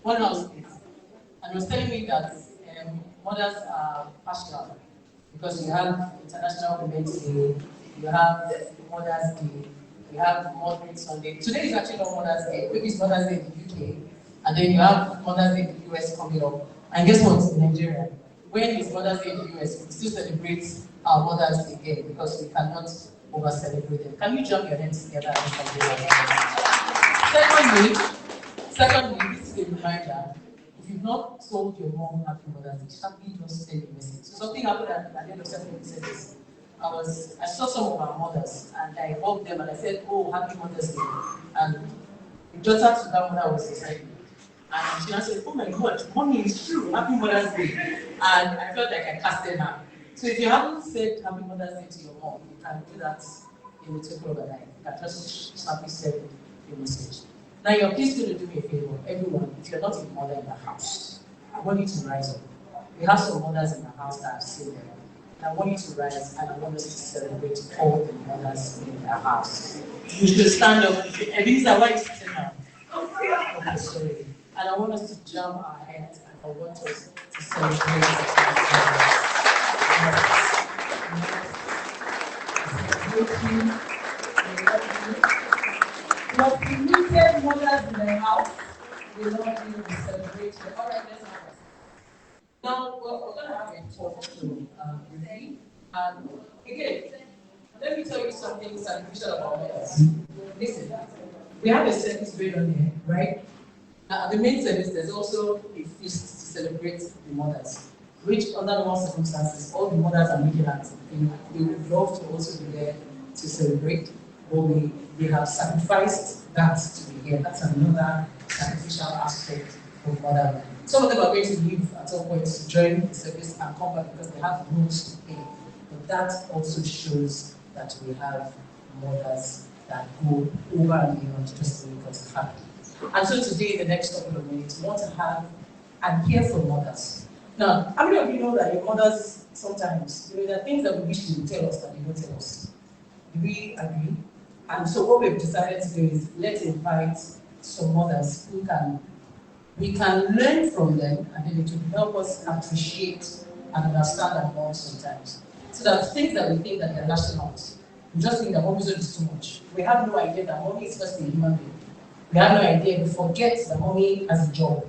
one house mate, and he was telling me that mothers are partial because you have International Women's Day, you have Mother's Day, you have Mother's Sunday. Today is actually not Mother's Day, maybe it's Mother's Day in the UK, and then you have Mother's Day in the US coming up. And guess what? In Nigeria, when is Mother's Day in the US, we still celebrate our Mother's Day again because we cannot over celebrate them. Can you jump your hands together and celebrate? Secondly, this is a reminder. If you've not told your mom Happy Mother's Day, sharply just send a message. So something happened at the end of September. I saw some of our mothers and I hugged them and I said, "Oh, Happy Mother's Day." And the daughter to that mother was beside me. And she said, "Oh my God, mommy, it's true, Happy Mother's Day." And I felt like I casted her. So if you haven't said Happy Mother's Day to your mom, you can do that in the twinkle of an eye. You can just simply send a message. Now you're please going to do me a favor, everyone. If you're not a mother in the house, I want you to rise up. We have some mothers in the house that I've seen them. I want you to rise and I want us to celebrate all the mothers in the house. You should stand up. Elisa, why are you sitting down? Okay, sorry. And I want us to jump our heads and I want us to celebrate. But the muted mothers in the house, we love you, we celebrate you. All right, let's have it. Now, we're going to have a talk to review. And again, let me tell you something sacrificial about mothers. Listen, we have a service going on here, right? At the main service, there's also a feast to celebrate the mothers, which under normal circumstances, all the mothers are looking at. They would love to also be there to celebrate, but they have sacrificed that to be here. That's another sacrificial aspect of motherhood. Some of them are going to leave at some point to join the service and come back because they have rules to pay. But that also shows that we have mothers that go over and beyond just to make us happy. And so today, in the next couple of minutes, we want to have and hear from mothers. Now, how many of you know that your mothers sometimes, there are things that we wish they would tell us that they don't tell us? Do we agree? And so what we've decided to do is let's invite some mothers who we can learn from them, and then it will help us appreciate and understand our moms sometimes. So that things that we think that they're lashing out, we just think that mommy is too much. We have no idea that mommy is just a human being. We have no idea, we forget that mommy has a job,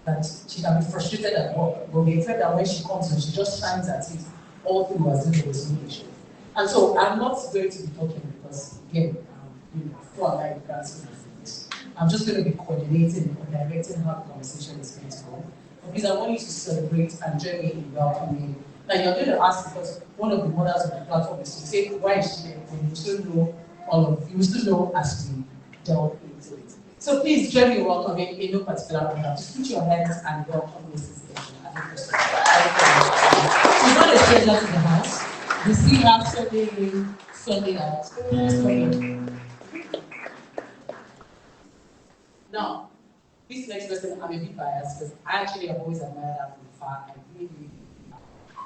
that she can be frustrated at work, but we expect that when she comes and she just shines at it all through as if there was no issue. And so I'm not going to be talking because, again, who am I to answer this? I'm just going to be coordinating or directing how the conversation is going to go. But please, I want you to celebrate and join me in welcoming. Now, you're going to ask because one of the mothers on the platform is to say, why is she there? And you will still know you will still know as we delve into it. So please join me in welcoming in no particular order. Just put your hands and welcome Mrs. Ebun. She's not a stranger to the house. We see her Sunday night. Now, this next person, I'm a bit biased because I actually have always admired her from far. I really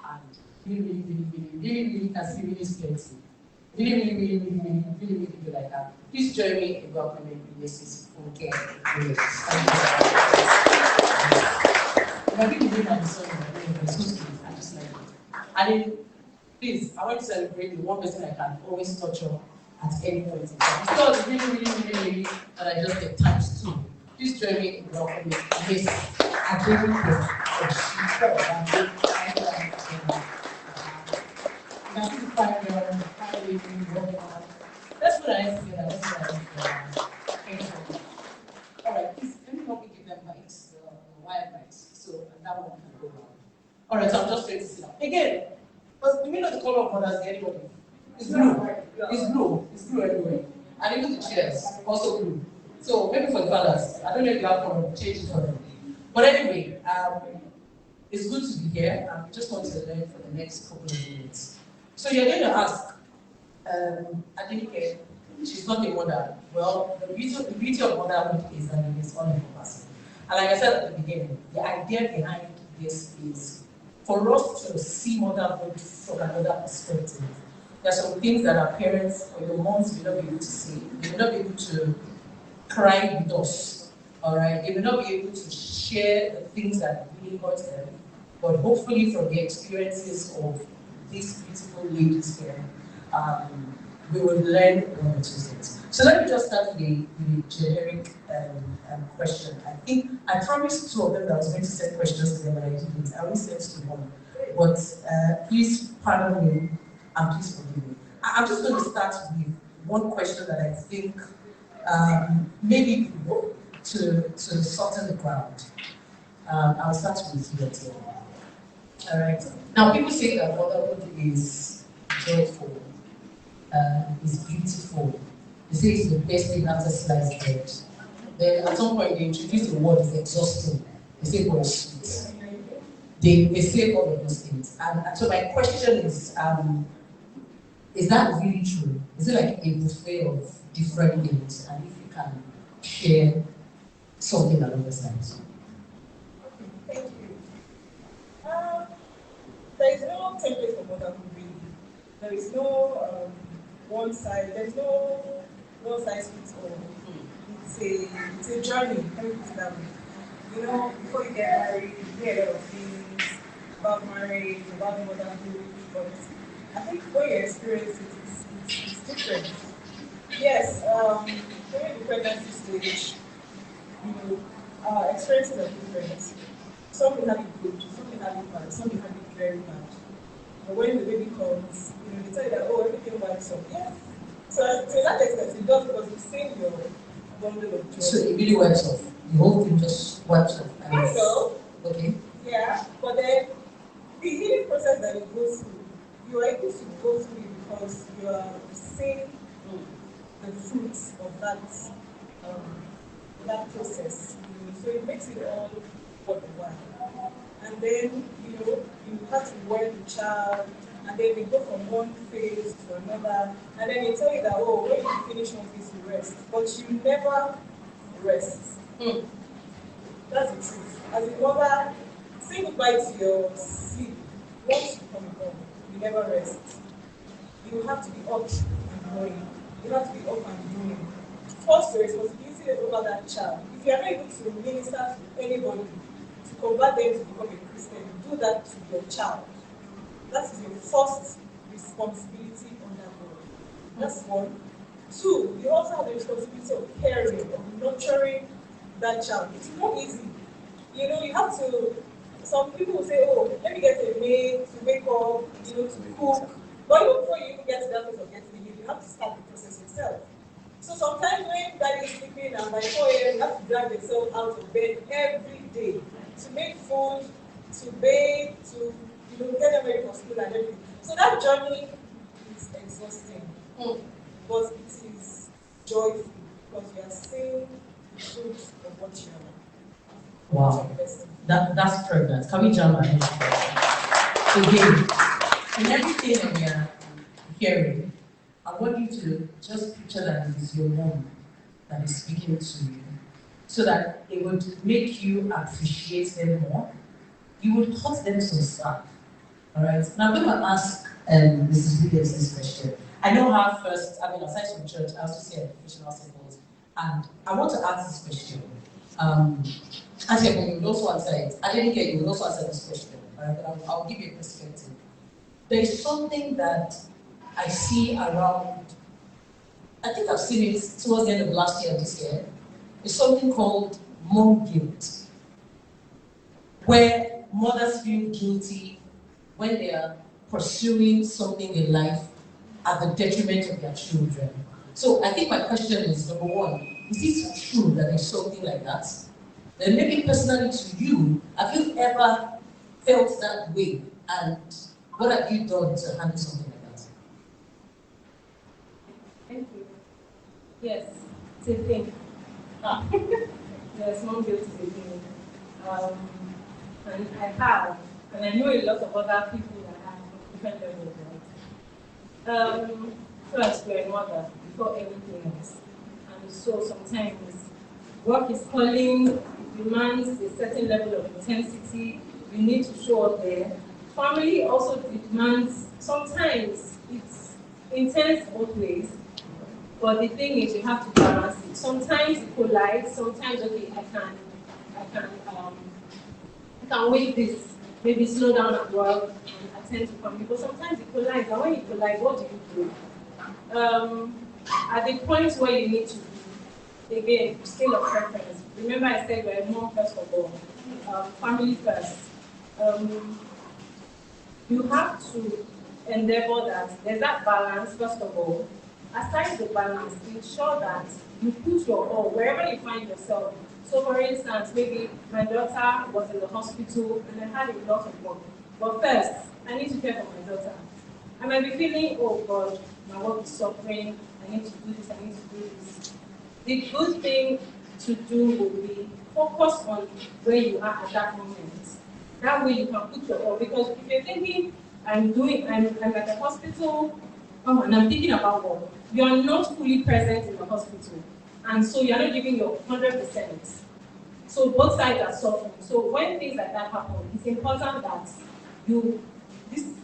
can see really plenty. Really good like that. Please join me in welcoming Mrs. Funke. I think the name of the song is so sweet. I just like it. And then, please, I want to celebrate the one person I can always touch on at any point in time. It's not really that I just get times two. Please join me in welcoming Miss Adenike. Let's put our hands together. All right, please, let me help you give them mics, wire mics, so that one can go around. All right, so I'm just ready to sit down. Again, but do we know the color of mothers? Anybody? It's blue. It's blue. It's blue everywhere. And even the chairs, also blue. So maybe for the fathers, I don't know if you have color, change it for them. But anyway, it's good to be here, and we just want to learn for the next couple of minutes. So you're going to ask, Adenike, she's not a mother. Well, the beauty of motherhood is that it is all-encompassing. And like I said at the beginning, the idea behind this is for us to see motherhood from another perspective. There are some things that our parents or your moms will not be able to see. They will not be able to cry with us All right, they may not be able to share the things that really hurt them, but hopefully from the experiences of these beautiful ladies here, we will learn one or two things. So let me just start with a generic question. I promised two of them that I was going to send questions to them, but I didn't. I only sent to one. But please pardon me and please forgive me. I'm just going to start with one question that I think maybe to soften the ground. I'll start with you, Tia. All right. Now, people say that motherhood is joyful, is beautiful. They say it's the best thing after sliced bread. Then at some point they introduce the word is exhausting. They say oh sweet. They say all of those things. And so my question is that really true? Is it like a buffet of different things? And if you can share something along those lines. Thank you. There is no template for motherhood really. There is no one size. There is no one size fits all. It's a journey. Let me put it that way. You know, before you get married, you hear a lot of things about marriage, about motherhood, but I think when you experience it, it's different. Yes, during the pregnancy stage, you know, our experiences are different. Some will have it good, some will have it bad, some will have it very bad. But when the baby comes, you know, they tell you that, oh, everything wipes up. Yes. So to that extent, it does because you've seen your bundle of joy. So it really wipes off. The whole thing just wipes off. I know. Okay. Yeah, but then the healing process that you go through, you are able to go through it because you are seeing the fruits of that process. So it makes it all worthwhile. And then, you know, you have to work the child, and then we go from one phase to another, and then they tell you that, oh, when you finish one phase, you rest. But you never rest. That's the truth. As a mother, say goodbye to your sleep. Once you come home, you never rest. You have to be up and going. You have to be up and doing. First, the responsibility over that child. If you are not able to minister to anybody, to convert them to become a Christian, do that to your child. That is your first responsibility on that board. That's one. Two, you also have the responsibility of caring, of nurturing that child. It's not easy. You know, you have to, some people will say, oh, let me get a maid to make up, you know, to cook. But even before you even get to that place of getting a maid, you have to start the process yourself. So sometimes when daddy is sleeping and by 4 a.m. you have to drag yourself out of bed every day to make food, to bathe, to get them ready for school and everything. So that journey is exhausting, but it is joyful because you are seeing the fruit of what you are. Wow, that's pregnant. Can we jump ahead? Again, in everything that we are hearing, I want you to just picture that it is your mom that is speaking to you, so that it would make you appreciate them more. You would taught them some stuff. All right. Now I'm going to ask Mrs. Williams this question. I know her first. I mean, aside from church, I also see a professional circles, and I want to ask this question. Adefeso, you will also answer it. Adenike, you will also answer this question. All right, but I'll give you a perspective. There is something that I see around. I think I've seen it towards the end of last year, this year. It's something called mom guilt, where mothers feel guilty when they are pursuing something in life at the detriment of their children. So I think my question is, number one, is it true that there's something like that? Then maybe personally to you, have you ever felt that way? And what have you done to handle something like that? Thank you. Yes, it's a thing. Yes, mom guilt is a thing. And I have, and I know a lot of other people that have different levels of it. First, we're a mother before everything else. And so sometimes work is calling, it demands a certain level of intensity, you need to show up there. Family also demands, sometimes it's intense both ways, but But the thing is, you have to balance it. Sometimes it collides. Sometimes, okay, I can wait this, maybe slow down at work and attend to family. But sometimes it collides. And when it collides, what do you do? At the point where you need to be, again, scale of preference. Remember, I said we're more first of all, family first. You have to endeavor that there's that balance, first of all. Aside the balance, ensure that you put your all wherever you find yourself. So, for instance, maybe my daughter was in the hospital and I had a lot of work. But first, I need to care for my daughter. I might be feeling, oh God, my work is suffering, I need to do this, I need to do this. The good thing to do would be focus on where you are at that moment. That way you can put your all. Because if you're thinking, I'm at the hospital, and I'm thinking about work, you are not fully present in the hospital. And so you're not giving your 100%. So both sides are suffering. So when things like that happen, it's important that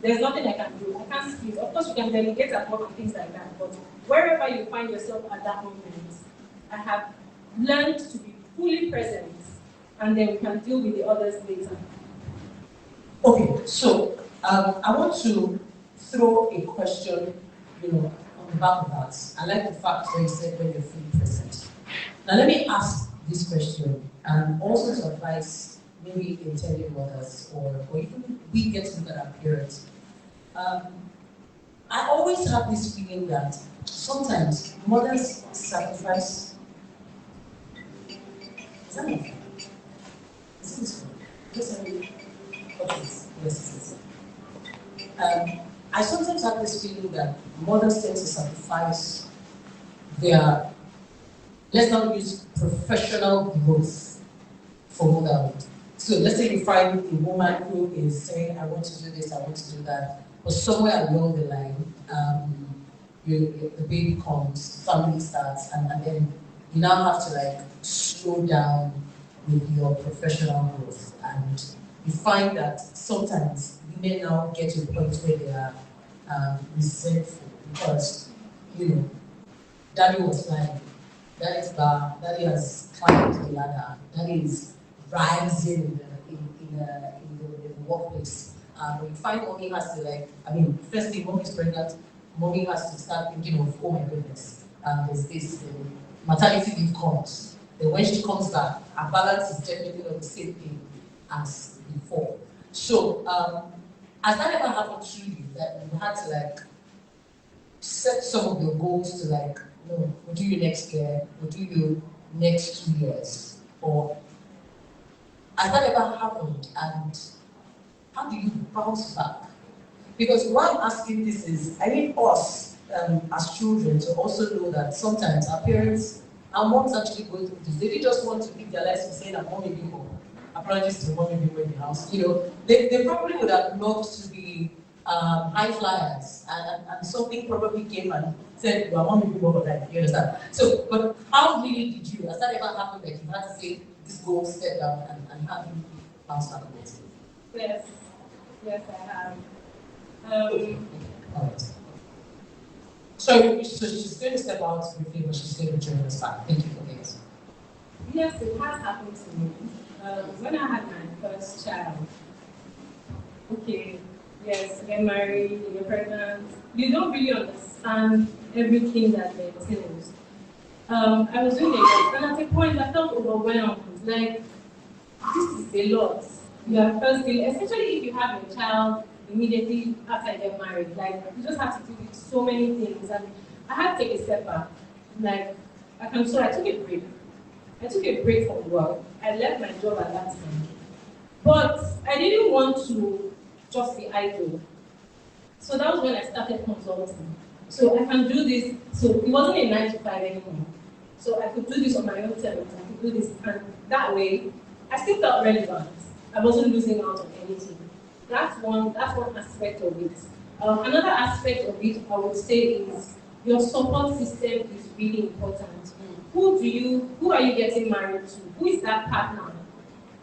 there's nothing I can do. I can't split. Of course, you can delegate at work and things like that. But wherever you find yourself at that moment, I have learned to be fully present. And then we can deal with the others later. Okay, so I want to throw a question, on the back of that. I like the fact that you said when you're fully present. Now let me ask this question, and also to advise maybe intended mothers or even we get to look at our parents. I always have this feeling that sometimes mothers sacrifice. Is that okay? Is this one? Yes, I mean, okay. Yes, it is. I sometimes have this feeling that mothers tend to sacrifice their, let's not use professional growth for motherhood. So let's say you find a woman who is saying, I want to do this, I want to do that, but somewhere along the line, the baby comes, family starts, and then you now have to slow down with your professional growth. And you find that sometimes women now get to a point where they are resentful because, daddy was flying, daddy's bar, daddy has climbed the ladder, daddy is rising in the workplace. When you find mommy has to firstly, mommy is pregnant, mommy has to start thinking of, oh my goodness, there's this maternity leave comes. Then when she comes back, her balance is definitely not the same thing as before. So, has that ever happened to you that you had to set some of your goals to no, we'll do you next year, we'll do you next 2 years? Or has that ever happened, and how do you bounce back? Because why I'm asking this is, I need us as children to also know that sometimes our parents, our moms actually go through this. They didn't just want to live their lives to say that mommy Bimbo. Apologies to mommy Bimbo in the house. They probably would have loved to be high flyers, and something probably came and said, well, mommy Bimbo, you understand? So, but how really did you, has that ever happened that you had to say this goal, step down, and have you bounce back on it? Yes, I have. All right. So she's going to step out briefly, but she's going to join us back. Thank you for this. Yes, it has happened to me. When I had my first child, okay, yes, you get married, you get pregnant, you don't really understand everything that entails. I was doing a lot, and at a point I felt overwhelmed. This is a lot. You are first dealing, especially if you have a child immediately after you get married. You just have to deal with so many things, and I had to take a step back. I took a break. I took a break from work. I left my job at that time. But I didn't want to just be idle. So that was when I started consulting. So I can do this. So it wasn't a 9 to 5 anymore. So I could do this on my own terms. I could do this. And that way, I still felt relevant. I wasn't losing out on anything. That's one aspect of it. Another aspect of it, I would say, is your support system is really important. Who are you getting married to? Who is that partner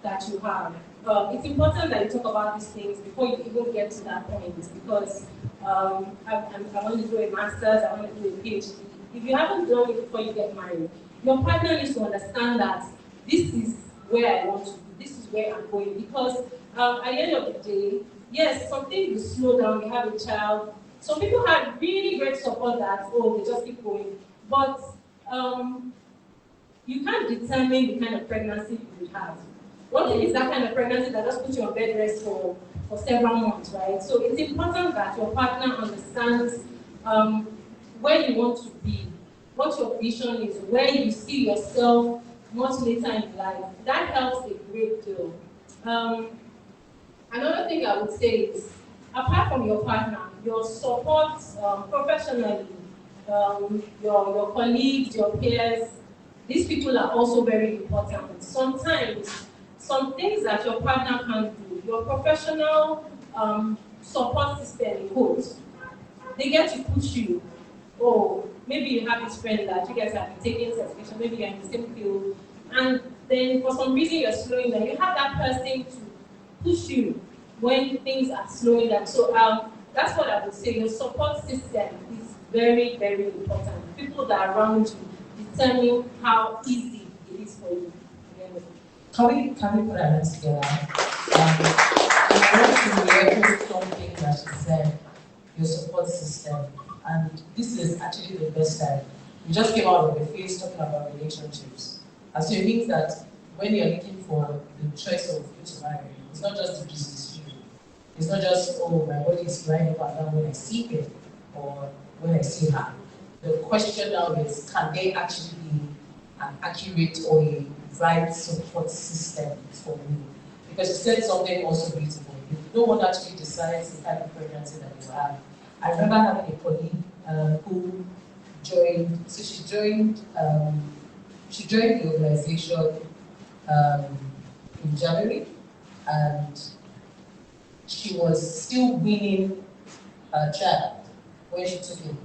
that you have? It's important that you talk about these things before you even get to that point, because I want to do a master's, I want to do a PhD. if you haven't done it before you get married, your partner needs to understand that this is where I want to be, this is where I'm going. Because at the end of the day, yes, some things will slow down, you have a child. Some people have really great support that, oh, they just keep going. But you can't determine the kind of pregnancy you will have. One thing is that kind of pregnancy that just puts you on bed rest for several months, right? So it's important that your partner understands where you want to be, what your vision is, where you see yourself much later in life. That helps a great deal. Another thing I would say is, apart from your partner, your support professionally, your colleagues, your peers, these people are also very important. Sometimes, some things that your partner can't do, your professional support system, in quotes, they get to push you. Oh, maybe you have this friend that you guys have been taking certification, maybe you're in the same field, and then for some reason you're slowing down. You have that person to push you when things are slowing down. So that's what I would say. Your support system is very, very important. People that are around you determine how easy it is for you. Can we put our hands together? I want to reecho something that she said, your support system. And this is actually the best time. We just came out of the phase talking about relationships. And so it means that when you're looking for the choice of who to marry, it's not just the business you. It's not just, oh, my body is flying up and down when I see him or when I see her. The question now is, can they actually be an accurate or a right support system for me? Because you said something also beautiful. If no one actually decides the kind of pregnancy that you have. I remember having a colleague who joined, so she joined the organization in January, and she was still winning her child when she took him.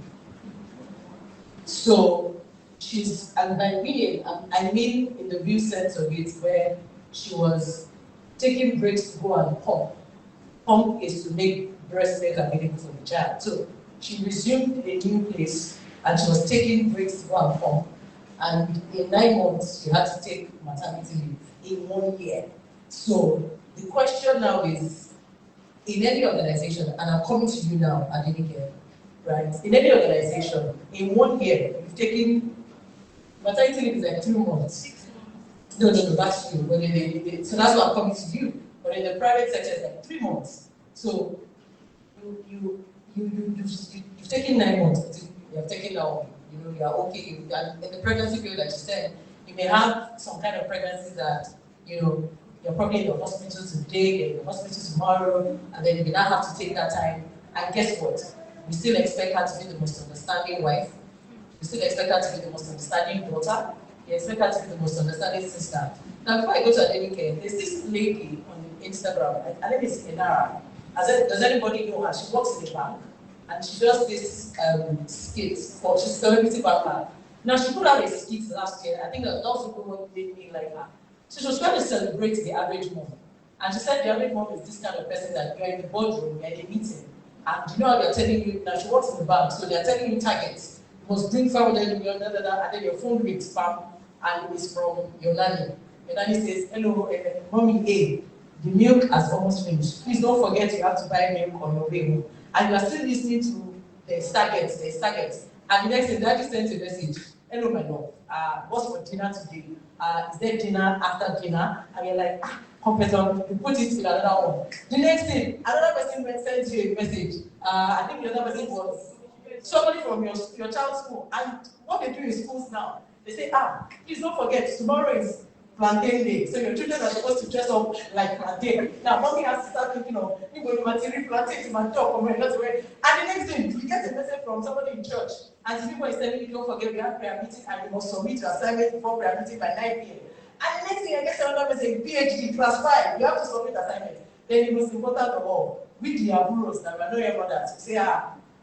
So she's, and by winning, I mean in the real sense of it, where she was taking breaks to go and pump. Pump is to make breast milk available for the child. So she resumed a new place and she was taking breaks to go and pump. And in 9 months, she had to take maternity leave in 1 year. So the question now is, in any organization, and I'm coming to you now, Adenike, right? In any organization, in 1 year, you've taken maternity leave is like 2 months. 6 months. No, that's you. So that's why I'm coming to you. But in the private sector, it's like 3 months. So you've taken 9 months. You have taken now. You are okay. And in the pregnancy period, like you said, you may have some kind of pregnancy that you're probably in the hospital today, you're in the hospital tomorrow, and then you now have to take that time. And guess what? We still expect her to be the most understanding wife. We still expect her to be the most understanding daughter. We expect her to be the most understanding sister. Now, before I go to Adenike, there's this lady on Instagram. I think it's Inara. Does anybody know her? She works in the bank, and she does this skit. She's a celebrity banker. Now, she put out a skit last year. I think that also people made me like her. So she was trying to celebrate the average mom. And she said the average mom is this kind of person that you're in the boardroom, you're in a meeting, and you know how they're telling you, now she works in the bank, so they're telling you targets. You must bring 500 million, and then your phone rings, spam, and it's from your nanny. Your nanny says, hello, mommy A, the milk has almost finished. Please don't forget you have to buy milk on your way home. And you are still listening to the targets. And the next day, daddy sends a message, hello, my love, what's for dinner today? Is there dinner after dinner? And you're like, competent, you put it in another one. The next thing, another person sends you a message. I think the other person was somebody from your child's school. And what they do in schools now, they say, please don't forget, tomorrow is plantain day. So your children are supposed to dress up like plantain. Now, mommy has to start thinking of, plantain to my dog, and the next thing, you get a message from somebody in church, and the people is telling you, don't forget, we have prayer meeting, and you must submit your assignment before prayer meeting by 9 p.m. And the next thing, I get another message, PhD, class 5, you have to submit assignment. Then the most important of all, with the aburos that we are not your mothers, you say,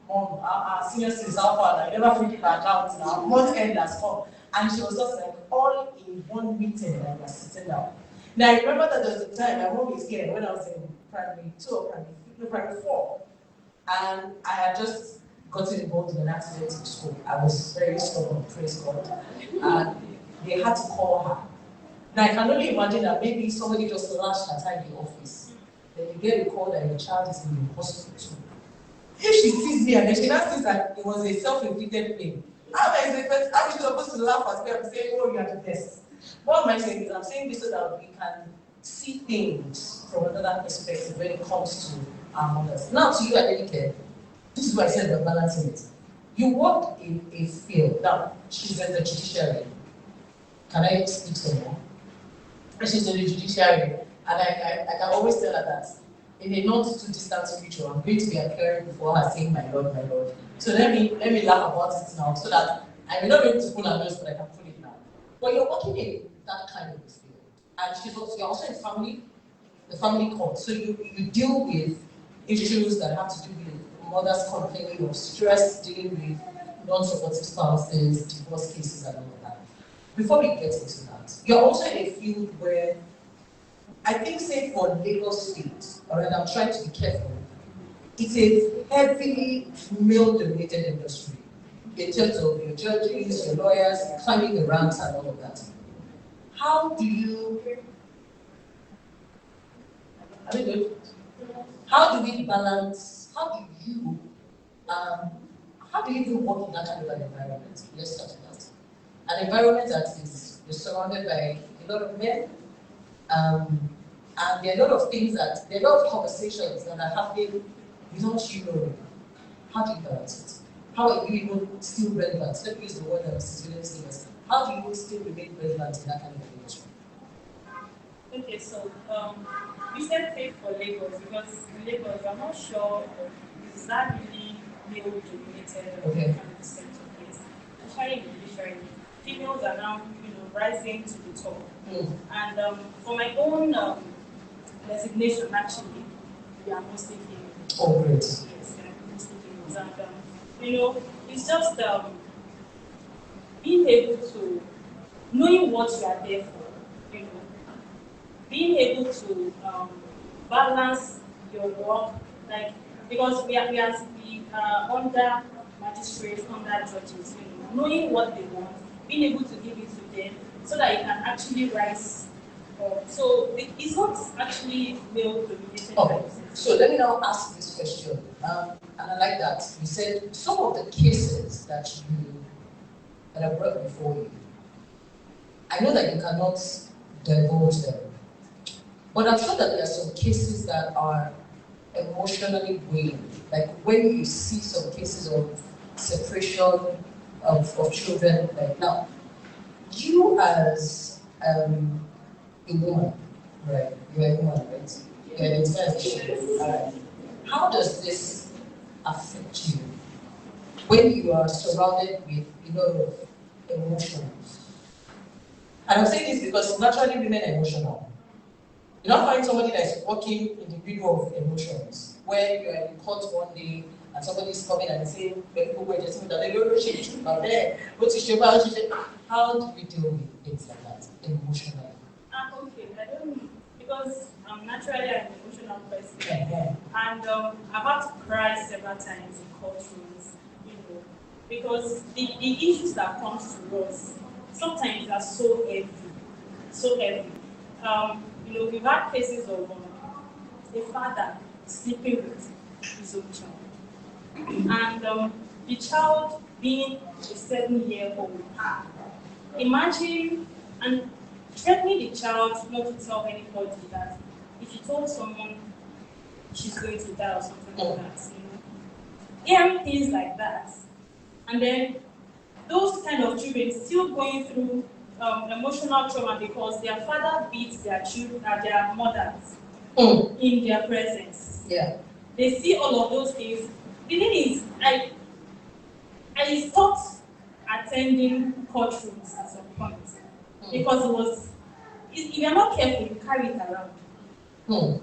mom, our senior citizen, I never forget our account now, month end has come. And she was just like, all in one meeting, and I was sitting down. Now, I remember that there was a time, my mom was here when I was in primary 2 or primary 4. And I had just gotten involved in an accident in school. I was very stubborn, praise God. And they had to call her. Now I can only imagine that maybe somebody just lashed at her in the office. Then you get a call that your child is in the hospital. If she sees me and then she now sees that it was a self-inflicted pain, how am I supposed to laugh at me and say, oh, you are the best? What am I saying is I'm saying this so that we can see things from another perspective when it comes to our mothers. Now to you, Adenike, this is what I said about balancing it. You work in a field. Now, she's in the judiciary. Can I speak some more? She's in the judiciary. And I can always tell her that in a not too distant future, I'm going to be appearing before her saying, my Lord, my Lord. So let me laugh about it now so that I may not be able to pull her nose, but I can pull it now. But you're working in that kind of a field. And you're also in the family court. So you deal with issues that have to do with mothers complaining of stress, dealing with non-supportive spouses, divorce cases, and all of that. Before we get into that, you're also in a field where I think, say for Lagos State, alright, I'm trying to be careful, it's a heavily male-dominated industry in terms of your judges, your lawyers, climbing the ranks and all of that. How do you, are we good? How do we balance, how do you even work in that kind of an environment? Let's start with that. An environment that is you're surrounded by a lot of men, and there are a lot of things there are a lot of conversations that are happening without you knowing. How do you balance it? How are you even still relevant? Let me use the word that Mrs. Williams says. How do you still remain relevant in that kind of industry? Okay, so you said paid for Lagos because in Lagos, I'm not sure is that really male dominated or kind of sector place. Especially in the judiciary, females are now rising to the top. And for my own designation, actually, we are mostly females. Oh, great. Yes, we are mostly females. And it's just being able to knowing what you are there for, being able to balance your work, like because we are under magistrates, under judges, knowing what they want, being able to give it to them so that you can actually rise up. So it's not actually male dominated. Okay, so let me now ask this question, and I like that. You said some of the cases that are brought before you. I know that you cannot divulge them, but I'm sure that there are some cases that are emotionally weighing. Like when you see some cases of separation of children, like now, you as a woman, right? You're a woman, right? You identify as a woman. Right. How does this affect you when you are surrounded with a lot of emotions? And I'm saying this because naturally women are emotional. You don't find somebody that's working in the middle of emotions, where you're in court one day and somebody's coming and saying, people were just saying that they don't change about there. How do you deal with things like that emotionally? Okay, I don't, because I'm naturally an emotional person. And I've had to cry several times in courtrooms, because the issues that comes to us sometimes are so heavy, so heavy. We've had cases of a father sleeping with his own child, and the child being a 7-year-old. Imagine, and threatening the child not to tell anybody that if you told someone she's going to die or something like that, hearing things like that, and then those kind of children still going through emotional trauma because their father beats their children, their mothers in their presence. Yeah. They see all of those things. The thing is, I stopped attending courtrooms at some point because if you're not careful, you carry it around.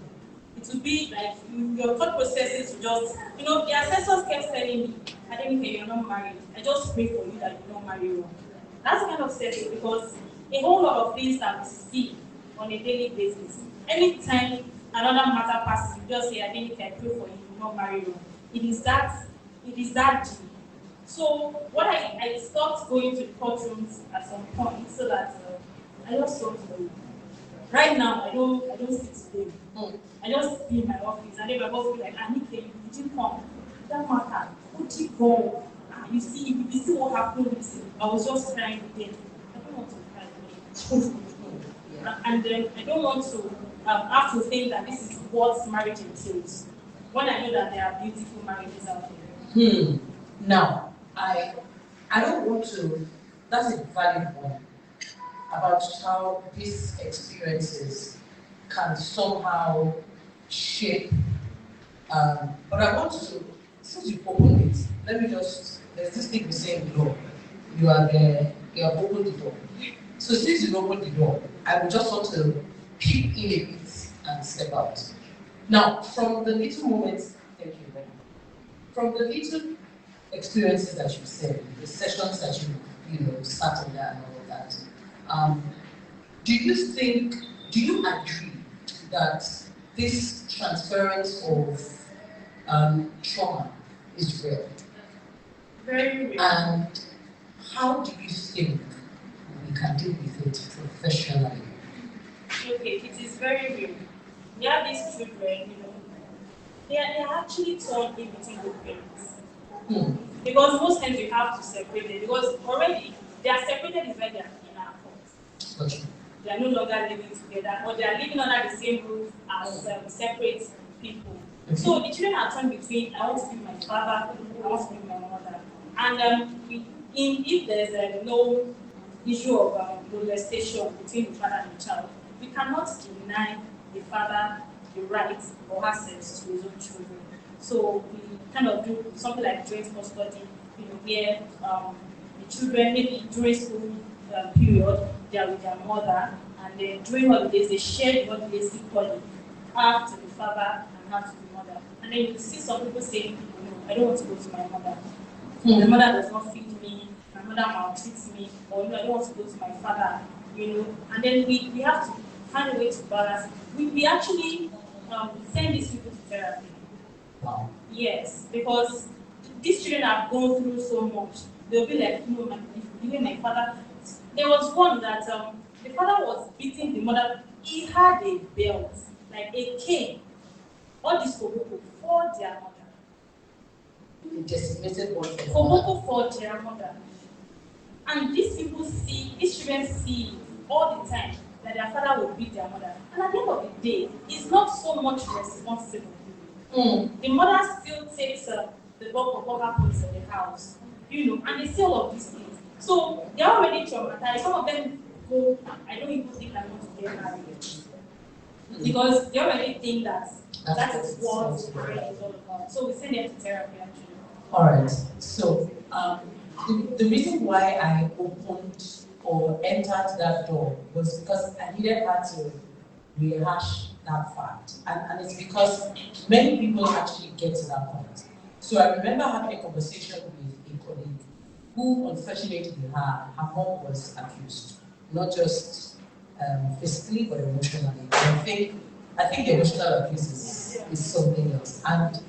It would be like your thought processes will just, the assessors kept telling me, Adenike, you're not married. I just pray for you that you don't marry wrong. That's kind of setting because a whole lot of things that we see on a daily basis. Anytime another matter passes, you just say, Adenike, I pray for you, you don't marry wrong. It is it is that deep. So what I stopped going to the courtrooms at some point so that I just thought, right now I don't sit today. I just be in my office and then my boss will be like, Adenike, you didn't come. That matter. Would you go? You see what happened. I was just crying again. I don't want to cry again. And then I don't want to have to think that this is what marriage entails. When I know that there are beautiful marriages out there. Now, I don't want to. That's a valid one about how these experiences can somehow shape. But I want to, since you opened it, let me just. There's this thing we say in the law. You have opened the door. So since you opened the door, I would just want to peek in a bit and step out. Now, from the little moments, thank you very much. From the little experiences that you said, the sessions that you sat in there and all of that, do you agree that this transference of trauma is real? Very real. And how do you think we can deal with it professionally? Okay, it is very real. We have these children, they are actually torn in between the parents. Because most times you have to separate them, because already they are separated is where they are in our fault. Gotcha. They are no longer living together, or they are living under the same roof as separate people. So the children are torn between, I want to be my father, I want to be my mother. And if there's no issue of molestation between the father and the child, we cannot deny the father the right or access to his own children. So we kind of do something like joint custody, where the children, maybe during school period, they are with their mother, and then during holidays, they share the holidays equally, half to the father and half to the mother. And then you see some people saying, I don't want to go to my mother. My mother does not feed me, my mother maltreats me, or I don't want to go to my father, And then we have to find a way to balance. We actually send these people to therapy. Wow. Yes, because these children have gone through so much. They'll be like, even my father. There was one that the father was beating the mother. He had a belt, like a cane. All this for their mother. The designated one For their mother. And these children see all the time that their father will beat their mother. And at the end of the day, it's not so much responsible. The mother still takes the bulk of what happens in the house, and they see all of these things. So they're already traumatized. Some of them go, I don't even think I want to get married. Because they already think that is what marriage is all about. So we send them to therapy actually. All right. So the reason why I opened or entered that door was because I needed her to rehash that fact. And it's because many people actually get to that point. So I remember having a conversation with a colleague who, unfortunately, her mom was abused. Not just physically, but emotionally. I think the emotional abuse is something else. And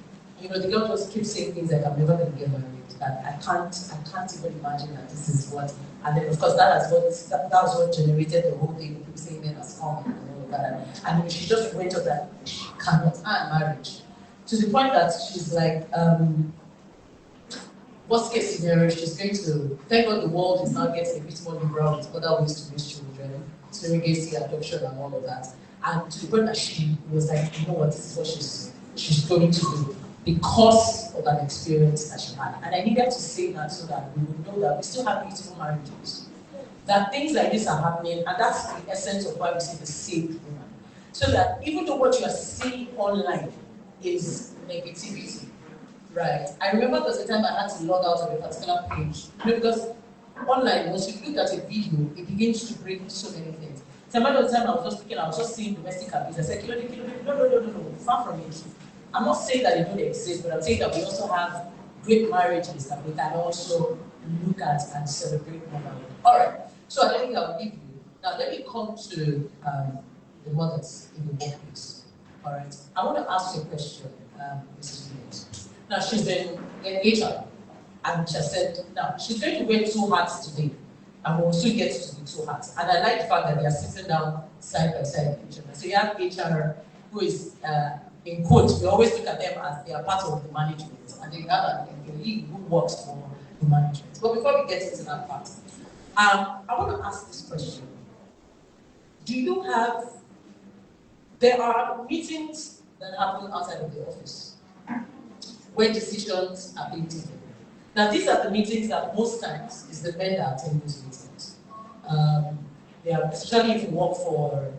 the girl just keeps saying things like, I'm never going to get married. That I can't even imagine that this is what. And then, of course, that was what generated the whole thing. People saying men as common and all of that. And she just went up that she cannot earn marriage. To the point that she's like, worst case scenario, she's going to, thank God the world is now getting a bit more liberal with other ways to raise children, surrogacy, adoption, and all of that. And to the point that she was like, you know what, this is what she's going to do because of that experience that she had. And I needed to say that so that we would know that we still have beautiful marriages. That things like this are happening, and that's the essence of why we say the saved woman. So that even though what you are seeing online is negativity, right? I remember there was a time I had to log out of a particular page. Because online, once you look at a video, it begins to bring so many things. So at the time I was just seeing domestic abuse. I said, no, far from it. I'm not saying that they don't exist, but I'm saying that we also have great marriages that we can also look at and celebrate motherhood. All right, so I think I'll leave you. Now let me come to the mothers in the workplace. All right, I want to ask you a question, Mrs. Williams. Now she's been in HR. And she said, now, she's going to wear 2 hats today. And we'll also get to the 2 hats. And I like the fact that they are sitting down side by side with each other. So you have HR, who is, in quotes, we always look at them as they are part of the management. And then you have an employee who works for the management. But before we get into that part, I want to ask this question. Do you have, there are meetings that happen outside of the office where decisions are being taken. Now, these are the meetings that most times is the men that attend those meetings. They are, especially if you work for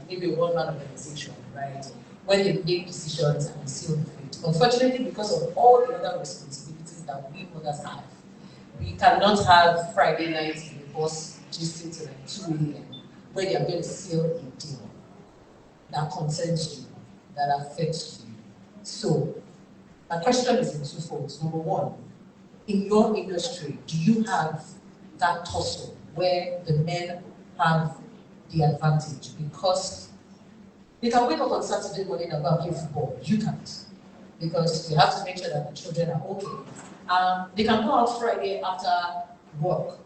maybe a one-man organization, right? When they make decisions and seal the fate. Unfortunately, because of all the other responsibilities that we mothers have, we cannot have Friday nights in the boss gisting to like 2 a.m. where they are going to seal a deal that concerns you, that affects you. So, my question is in 2 folds. Number one, in your industry, do you have that tussle where the men have the advantage? Because they can wake up on Saturday morning and go and play football. You can't. Because you have to make sure that the children are okay. They can go out Friday after work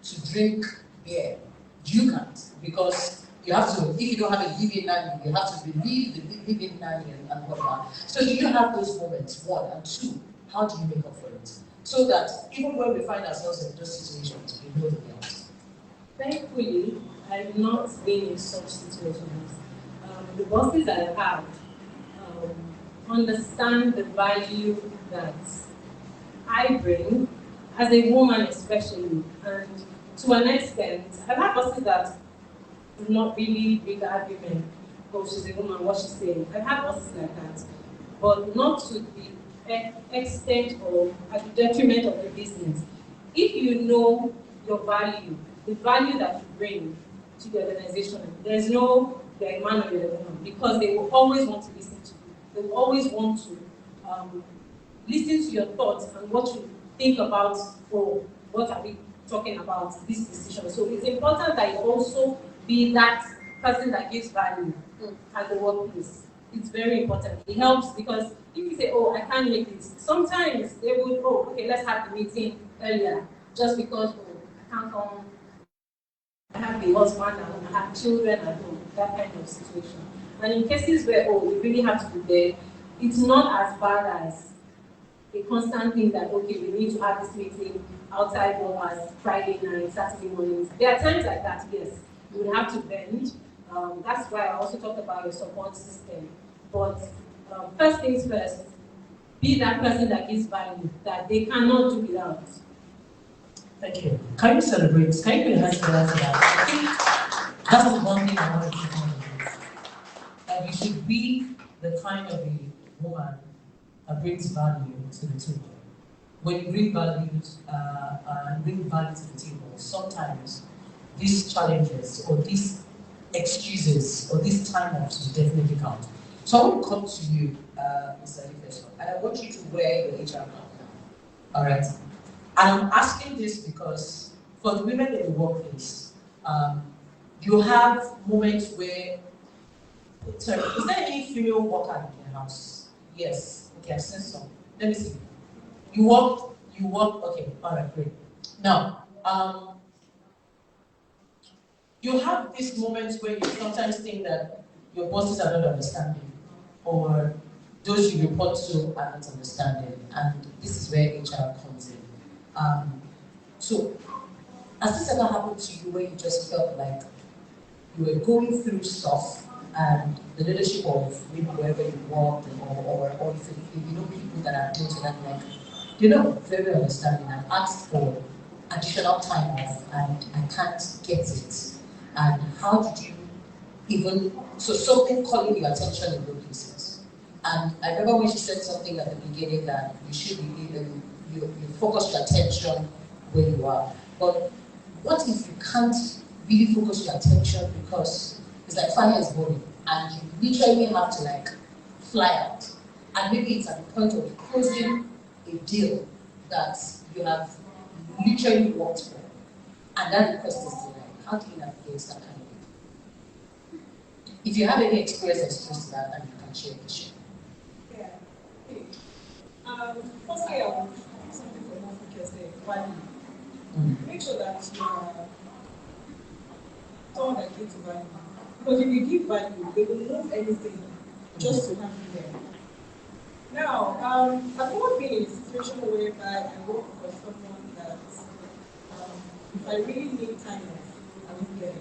to drink beer. You can't. Because you have to, if you don't have a living nanny, you have to relieve the living nanny and whatnot. So do you have those moments, 1, and 2, how do you make up for it? So that even when we find ourselves in those situations, we know the way out. Thankfully, I've not been in such situations. The bosses I have understand the value that I bring, as a woman especially, and to an extent, I've had bosses that do not really regard women. Oh, she's a woman, what she's saying. I've had bosses like that, but not to the extent of at the detriment of the business. If you know your value, the value that you bring to the organization, there's no you're a man or you're a woman, because they will always want to listen to you. They will always want to listen to your thoughts and what you think about, or what are we talking about this decision. So it's important that you also be that person that gives value at the workplace. It's very important. It helps because if you say, oh, I can't make it, sometimes they would, oh, okay, let's have the meeting earlier, just because, oh, I can't come, I have a husband and I have children at home, that kind of situation. And in cases where, oh, you really have to be there, it's not as bad as a constant thing that, okay, we need to have this meeting outside work as Friday night, Saturday mornings. There are times like that, yes. You would have to bend. That's why I also talked about your support system. But first things first, be that person that gives value, that they cannot do without. Thank you. Can you celebrate? Can you put your hands together for that? I think that's the one thing I want to keep on doing. That you should be the kind of a woman that brings value to the table. When you bring value to the table, sometimes these challenges or these excuses or these time-offs will definitely count. So I want to come to you, Mr. Adefeso, and I want you to wear your HR cap now. All right? And I'm asking this because for the women in the workplace, you have moments where, sorry, is there any female worker in your house? Yes. Okay, I've seen some. Let me see. You work, okay, all right, great. Now, you have these moments where you sometimes think that your bosses are not understanding, or those you report to are not understanding, and this is where HR comes in. So, has this ever happened to you where you just felt like you were going through stuff and the leadership of maybe wherever you worked or if you know people that are close to that, like, they're not very understanding and asked for additional time off and I can't get it. And how did you even, so something calling your attention in those places. And I remember when she said something at the beginning that you should be even, you focus your attention where you are. But what if you can't really focus your attention because it's like fire is burning and you literally have to like fly out. And maybe it's at the point of closing a deal that you have literally worked for. And that request is denied. How do you navigate that kind of thing? If you have any experience exposed to that, and you can share it. Yeah. Firstly, I will do something for more Funke say, value. Make sure that you are someone that gives value. Because if you give value, they will move anything just to have you there. Now, I've never been in a situation whereby I work for someone that if I really need time off, I won't get it.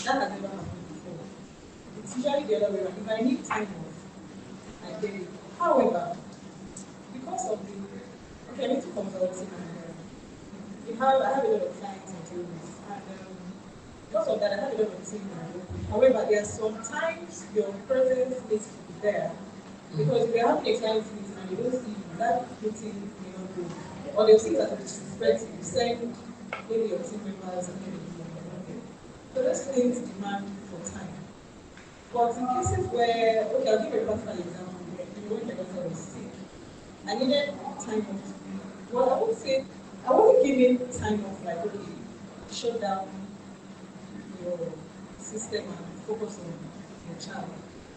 That has never happened before. It's usually the other way around. If I need time off, I get it. However, because of the okay, I need to consult and I have a lot of clients and deal with, and because of that, I have a lot of team. However, there are sometimes your presence needs to be there because if you're having a client meeting and you don't see you, that meeting may not go, or they'll see it as a disrespect. You send maybe your team members and maybe so those things demand for time. But in cases where, okay, I'll give you a personal example. When my daughter was sick, I needed time off to be. Well, I would say I wasn't giving time off like okay, shut down your system and focus on your child.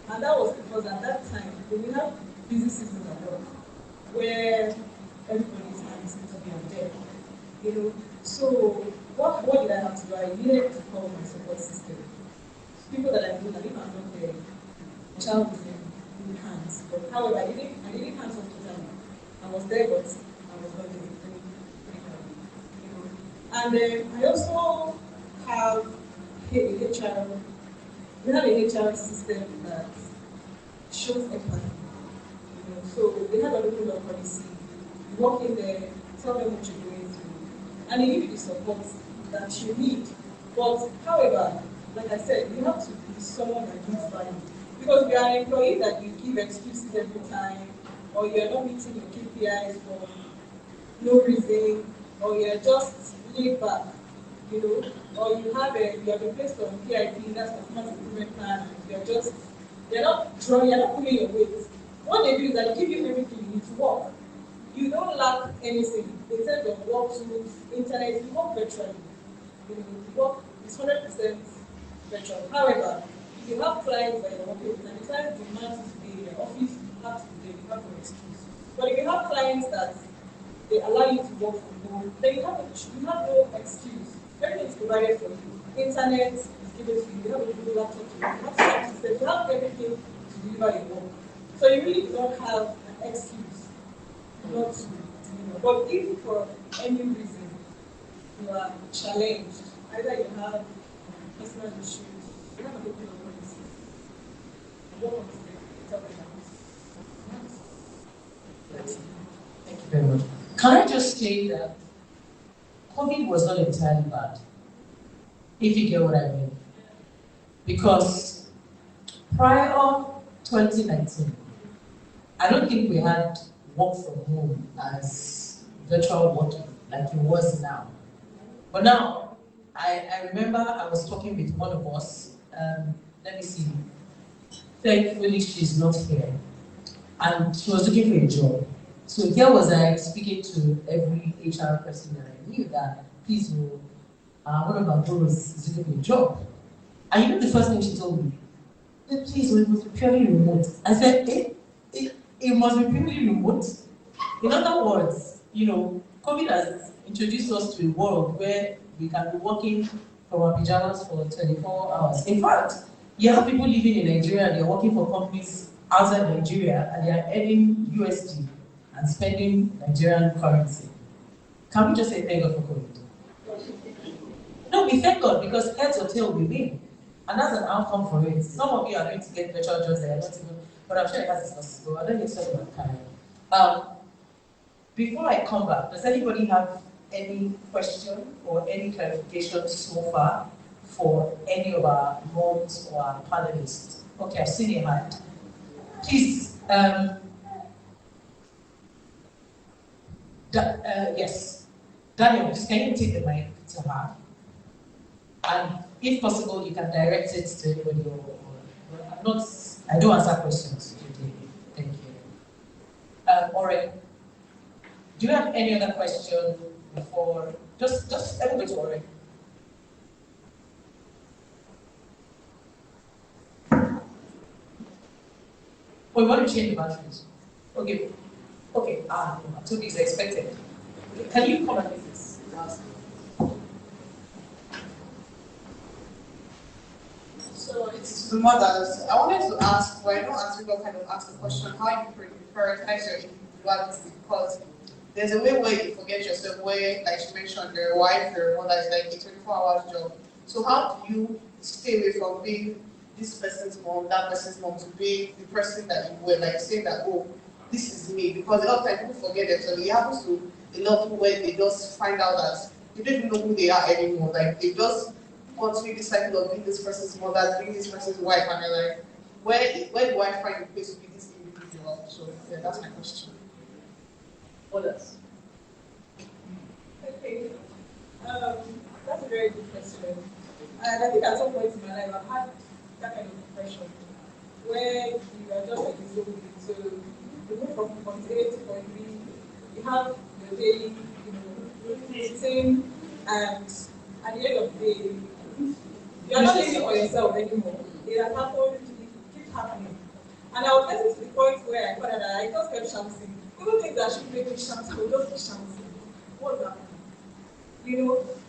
And that was because at that time we have busy seasons at work where everybody's hands need to be on deck. So what did I have to do? I needed to call my support system. People that I know that if I'm not there, the child is in good hands. But however, I didn't hands off totally. I was there, but I was not doing anything. And I also have a HR. We have a HR system that shows empathy. So they have a local law policy. You walk in there, tell them what you're going through, and they give you the support that you need. But however, like I said, you have to be someone that gives value. Because if you are an employee that you give excuses every time, or you're not meeting your KPIs for no reason, or you're just laid back, or you have been placed on PIP, that's performance improvement plan, and you're not pulling your weight. What they do is that they give you everything you need to work. You don't lack anything in terms of work tools, internet, you work virtually. You work, it's 100% virtual. However, if you have clients that you're working with, and the client demands you to be in your office, you have to be there, you have no excuse. But if you have clients that they allow you to work from home, then you have no excuse. Everything is provided for you. Internet is given to you, you have a good laptop to you, you have sound system, you have everything to deliver your work. So you really do not have an excuse not to deliver. But if for any reason you are challenged, either you have personal issues, you have a good policy, work on it, talk about it. Thank you very much. Can I just say that COVID was not entirely bad, if you get what I mean? Because prior 2019, I don't think we had work from home as virtual working like it was now. But now, I remember I was talking with one of us, let me see, thankfully she's not here, and she was looking for a job. So here was I speaking to every HR person that I knew that, please, one of our bros is looking for a job. And you know the first thing she told me? Please, it must be purely remote. I said, it must be purely remote. In other words, COVID has introduced us to a world where we can be working from our pajamas for 24 hours. In fact, you have people living in Nigeria and they're working for companies outside Nigeria and they are earning USD and spending Nigerian currency. Can we just say thank God for COVID? No, we thank God because heads or tail we win. And that's an outcome for it. Some of you are going to get virtual jobs that are not even, but I'm sure it has its losses. So I don't need to talk about time. Before I come back, does anybody have any question or any clarification so far for any of our moms or our panelists? Okay, I've seen your hand. Please, yes. Daniel, please can you take the mic to her? And if possible, you can direct it to anybody or I don't answer questions today. Thank you. Alright. Do you have any other question before? Just everybody to Alright. Oh, you want to change the batteries? Okay. Okay, Toby is expected. Can you come and make this? So it's the mothers. I wanted to ask, well, I know Auntie Bob kind of asked the question, how you prioritize your individuality, because there's a way where you forget yourself, where, like she mentioned, your wife, your mother is like a 24-hour job. So how do you stay away from being this person's mom, that person's mom, to be the person that you were, like saying that, oh, this is me? Because a lot of times people forget themselves. It happens to a lot of people where they just find out that they don't even know who they are anymore. Like they just want to be this cycle of being this person's mother, being this person's wife, and they're like, where do I find a place to be this individual? So yeah, that's my question. Others. Okay. That's a very good question. And I think at some point in my life I've had that kind of depression where you are just like a zombie. So you move from point A to point B, you have your daily, routine, and at the end of the day, you're not living for yourself anymore. It has happened, it keeps happening. And I was getting to the point where I found that I just kept shouting. Even things that should make me shout, I would just be shouting. What's happening?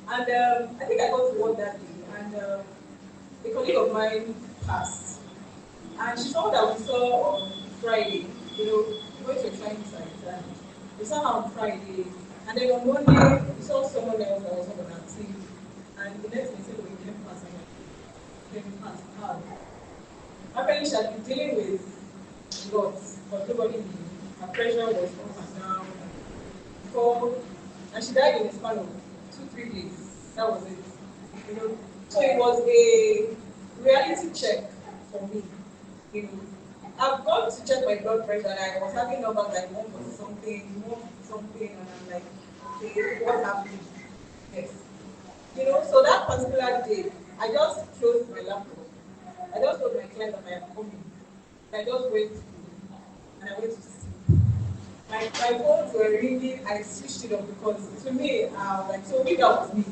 And I think I got to work that day, and a colleague of mine passed. And she's someone that we saw on Friday, we went to a training site, and we saw her on Friday, and then on Monday, we saw someone else that was not on our team, and the next thing said, we came past, and came past. Apparently, she had been dealing with lots, but nobody knew. Her pressure was up and down, and she died in a span of 2-3 days. That was it. So it was a reality check for me. I've gone to check my blood pressure, and I was having numbers like 1 something, and I'm like, okay, what happened? Yes. So that particular day, I just closed my laptop. I just told my client that I am coming. I just went to, and I went to sleep. My phones were ringing, I switched it off because to me, like, so maybe that was me.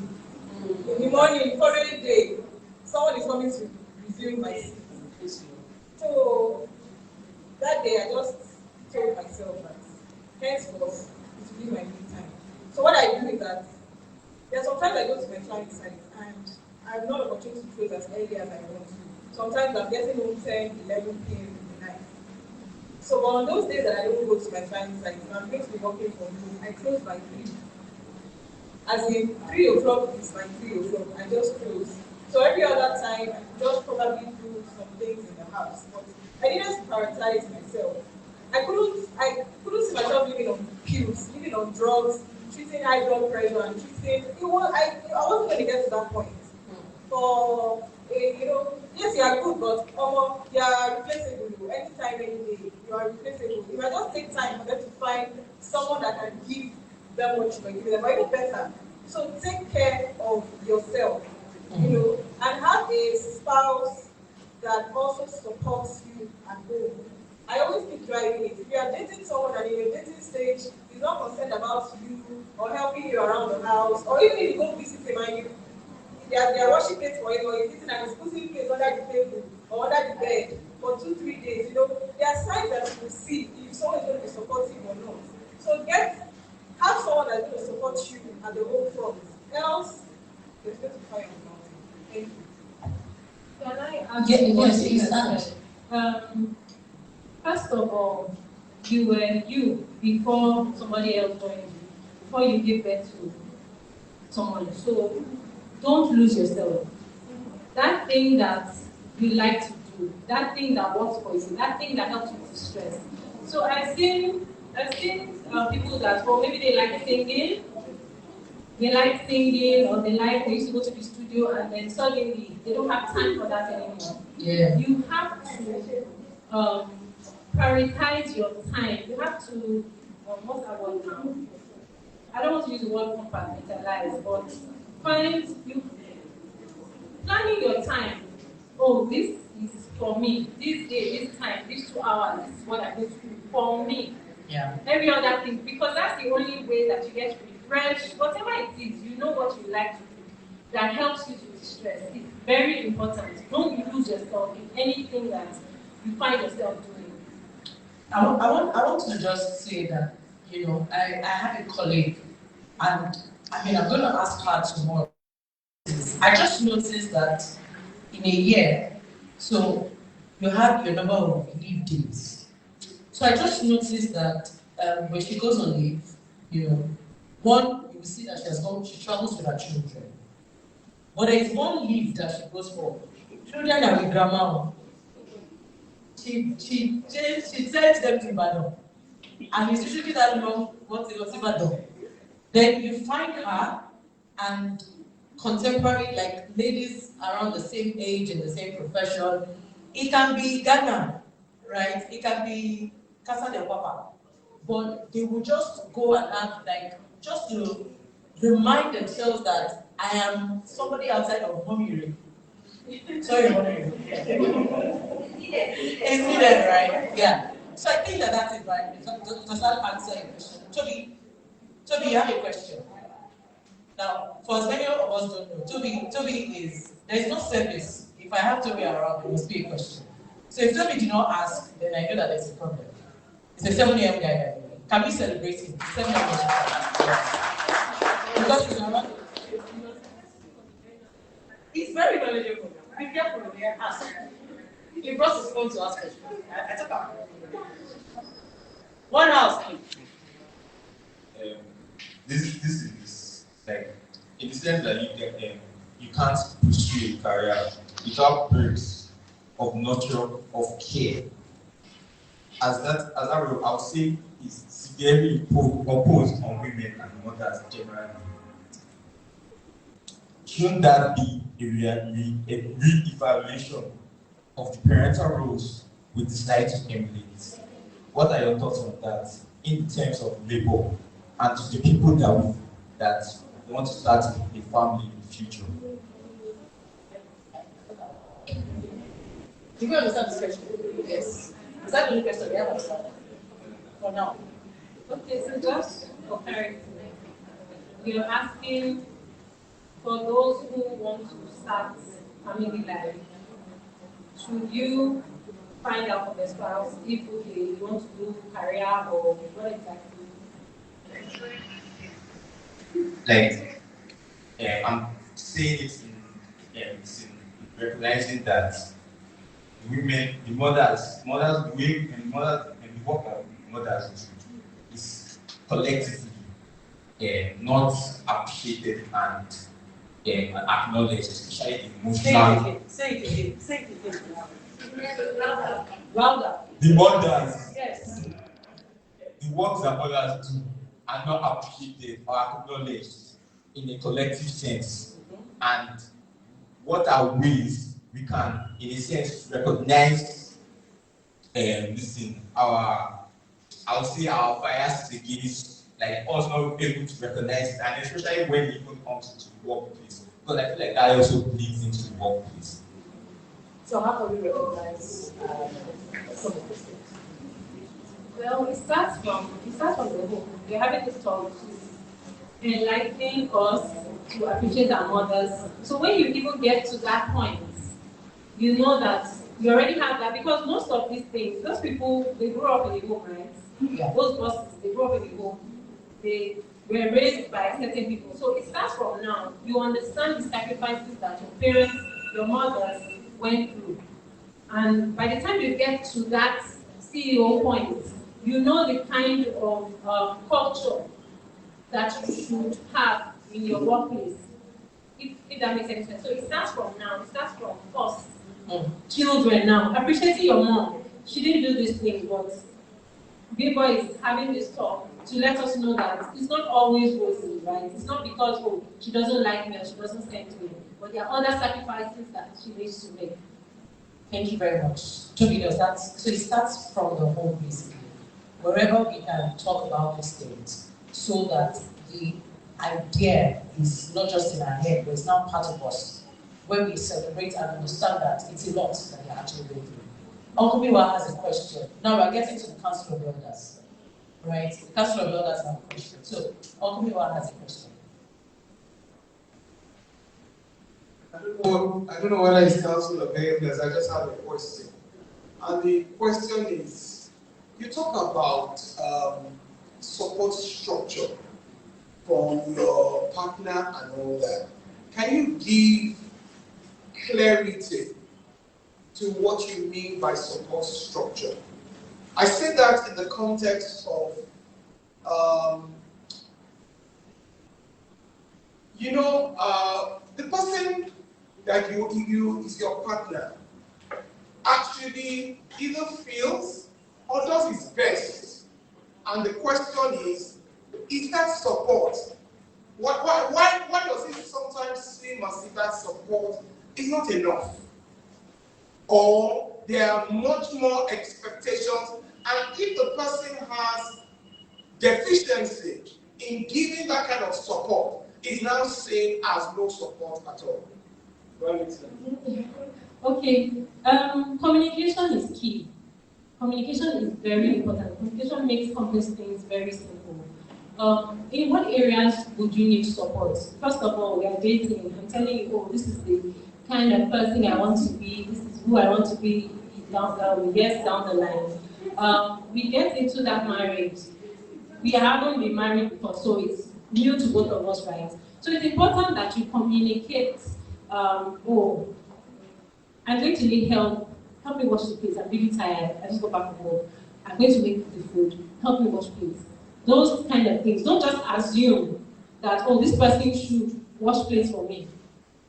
In the morning, following day, someone is coming to resume my seat. So that day, I just told myself that henceforth, it will be my me time. So what I do is that there are sometimes I go to my client site and I have not an opportunity to close as early as I want to. Sometimes I'm getting home 10, 11 p.m. in the night. So on those days that I don't go to my client site, I'm going to be working from home, I close by 3. As in 3 o'clock is my 3 o'clock, I just close. So every other time, I just probably do some things in the house. But I needed to prioritize myself. I couldn't see myself living on pills, living on drugs, treating high blood pressure and treating. I wasn't going to get to that point. For yes, you are good, but you are replaceable. Anytime, any day, you are replaceable. You might just take time for them to find someone that can give them what you can give them, but even better. So take care of yourself, and have a spouse that also supports you at home. I always keep driving it. If you are dating someone and in your dating stage, he's not concerned about you or helping you around the house, or even if you go visit him and they are washing plates for him, or he's sitting and he's putting plates under the table or under the bed for 2-3 days, there are signs that you will see if someone is going to be supportive or not. So have someone that's going to support you at the whole front. Else, there's going to be fire on the mountain. Thank you. Can I ask Yes, first of all, you were you before somebody else joined you, before you give birth to someone. So don't lose yourself. That thing that you like to do, that thing that works for you, that thing that helps you to stress. So I've seen people that, well, maybe they like singing, or they used to go to the studio, and then suddenly they don't have time for that anymore. Yeah. You have to prioritize your time. You have to, what's that word now? I don't want to use the word compartmentalize, but planning your time. Oh, this is for me. This day, this time, these 2 hours, this is what I need to do for me. Yeah. Every other thing, because that's the only way that you get refreshed. Whatever it is, you know what you like to do that helps you to distress. It's very important. Don't lose yourself in anything that you find yourself doing. I want to just say that I had a colleague, and I'm going to ask her tomorrow. I just noticed that in a year, so you have your number of leave days. So I just noticed that when she goes on leave, one, you will see that she travels with her children. But there is one leave that she goes for. Children are with grandma. She sends them to Ibadan. And it's usually that long, what's Ibadan. Then you find her and contemporary, like ladies around the same age and the same profession. It can be Ghana, right? It can be Casa del Papa. But they will just go and act like, just to remind themselves that I am somebody outside of Mommy. Sorry, Mommy. It's needed, right? Yeah. So I think that's it, right? Does that answer your question? Toby, you have a question. Now, for as many of us don't know, Toby is, there is no service. If I have Toby around, there must be a question. So if Toby did not ask, then I know that there's a problem. It's a 7 a.m. guy, by the way. Can we celebrate him? 7 a.m. Yeah. Because he's around. He's very knowledgeable. Be careful when you ask. He brought his phone to ask questions. I took out. One house. This is like in the sense that you can't pursue a career without breaks of nurture, of care. As that role, I would say is severely imposed on women and mothers generally. Shouldn't that be a re-evaluation of the parental roles we decide to emulate? What are your thoughts on that in terms of labor and to the people that want to start a family in the future? Do you understand this question? Yes. Is that the only question we have for now? Okay, so just for clarity, you're asking for those who want to start family life, should you find out from the spouse if you want to do career or what exactly? Like, I'm saying it in recognizing that women, the mothers, the way and the work that mothers do is collectively not appreciated and acknowledged, especially emotional. Say it again. Louder. The mothers, Yes. the works that mothers do are not appreciated or acknowledged in a collective sense. And what are ways we can, in a sense, recognize I would say our bias against like us not able to recognize it, and especially when it even comes to the workplace. Because I feel like that also bleeds into the workplace. So how can we recognize some of these things? Well, it starts from the home. We're having this talk to enlightening us to appreciate our mothers. So when you even get to that point, you know that you already have that, because most of these things, those people, they grew up in a home, right? Yeah. Those bosses, they grew up in a home. They were raised by certain people. So it starts from now. You understand the sacrifices that your parents, your mothers went through. And by the time you get to that CEO point, you know the kind of culture that you should have in your workplace, if that makes any sense. So it starts from now. It starts from us, children now. Appreciating your mom. She didn't do this thing, but Bimbo is having this talk to let us know that it's not always rosy, right? It's not because, she doesn't like me or she doesn't send me, but there are other sacrifices that she needs to make. Thank you very much. Toby, does that? So it starts from the home, basically. Wherever we can talk about these things, so that the idea is not just in our head, but it's now part of us. When we celebrate and understand that it's a lot that they're actually going through. Uncle Miwa has a question. Now we're getting to the Council of Elders, right? The Council of Elders have a question. So Uncle Miwa has a question. I don't know whether it's Council of Elders. I just have a question. And the question is, you talk about support structure from your partner and all that, can you give clarity to what you mean by support structure? I say that in the context of, the person that you is your partner actually either feels or does his best. And the question is that support? Why does it sometimes seem as if that support is not enough? Or there are much more expectations, and if the person has deficiency in giving that kind of support, is now seen as no support at all. Okay, communication is key. Communication is very important. Communication makes complex things very simple. In what areas would you need support? First of all, we are dating. I'm telling you, oh, this is the kind of person I want to be. This is who I want to be years down the line. We get into that marriage. We haven't been married before, so it's new to both of us, right? So it's important that you communicate. Oh, I'm going to need help. Help me wash the plates. I'm really tired. I just got back from work. I'm going to make the food. Help me wash plates. Those kind of things. Don't just assume that, oh, this person should wash plates for me.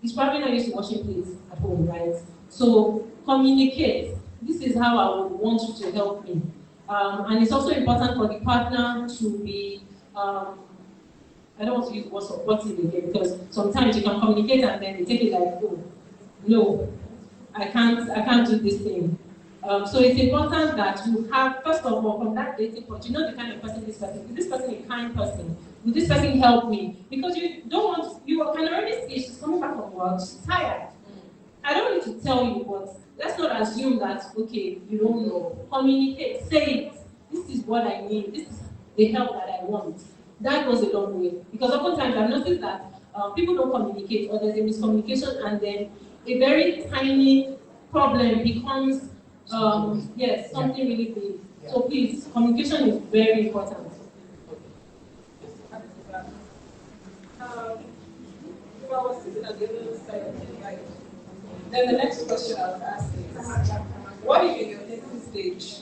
He's probably not used to washing plates at home, right? So communicate. This is how I would want you to help me. And it's also important for the partner to be, I don't want to use the word supportive again, because sometimes you can communicate and then they take it like, oh, no, I can't do this thing. So it's important that you have, first of all, from that dating point, you know the kind of person is this person a kind person? Will this person help me? Because you can already see she's coming back from work, she's tired. I don't need to tell you, but let's not assume that, okay, you don't know. Communicate, say it. This is what I need. This is the help that I want. That goes a long way. Because oftentimes I've noticed that people don't communicate, or there's a miscommunication, and then a very tiny problem becomes, something really big. Yeah. So please, communication is very important. If I was sitting at the other side of the line, then the next question I would ask is, what if in your dating stage,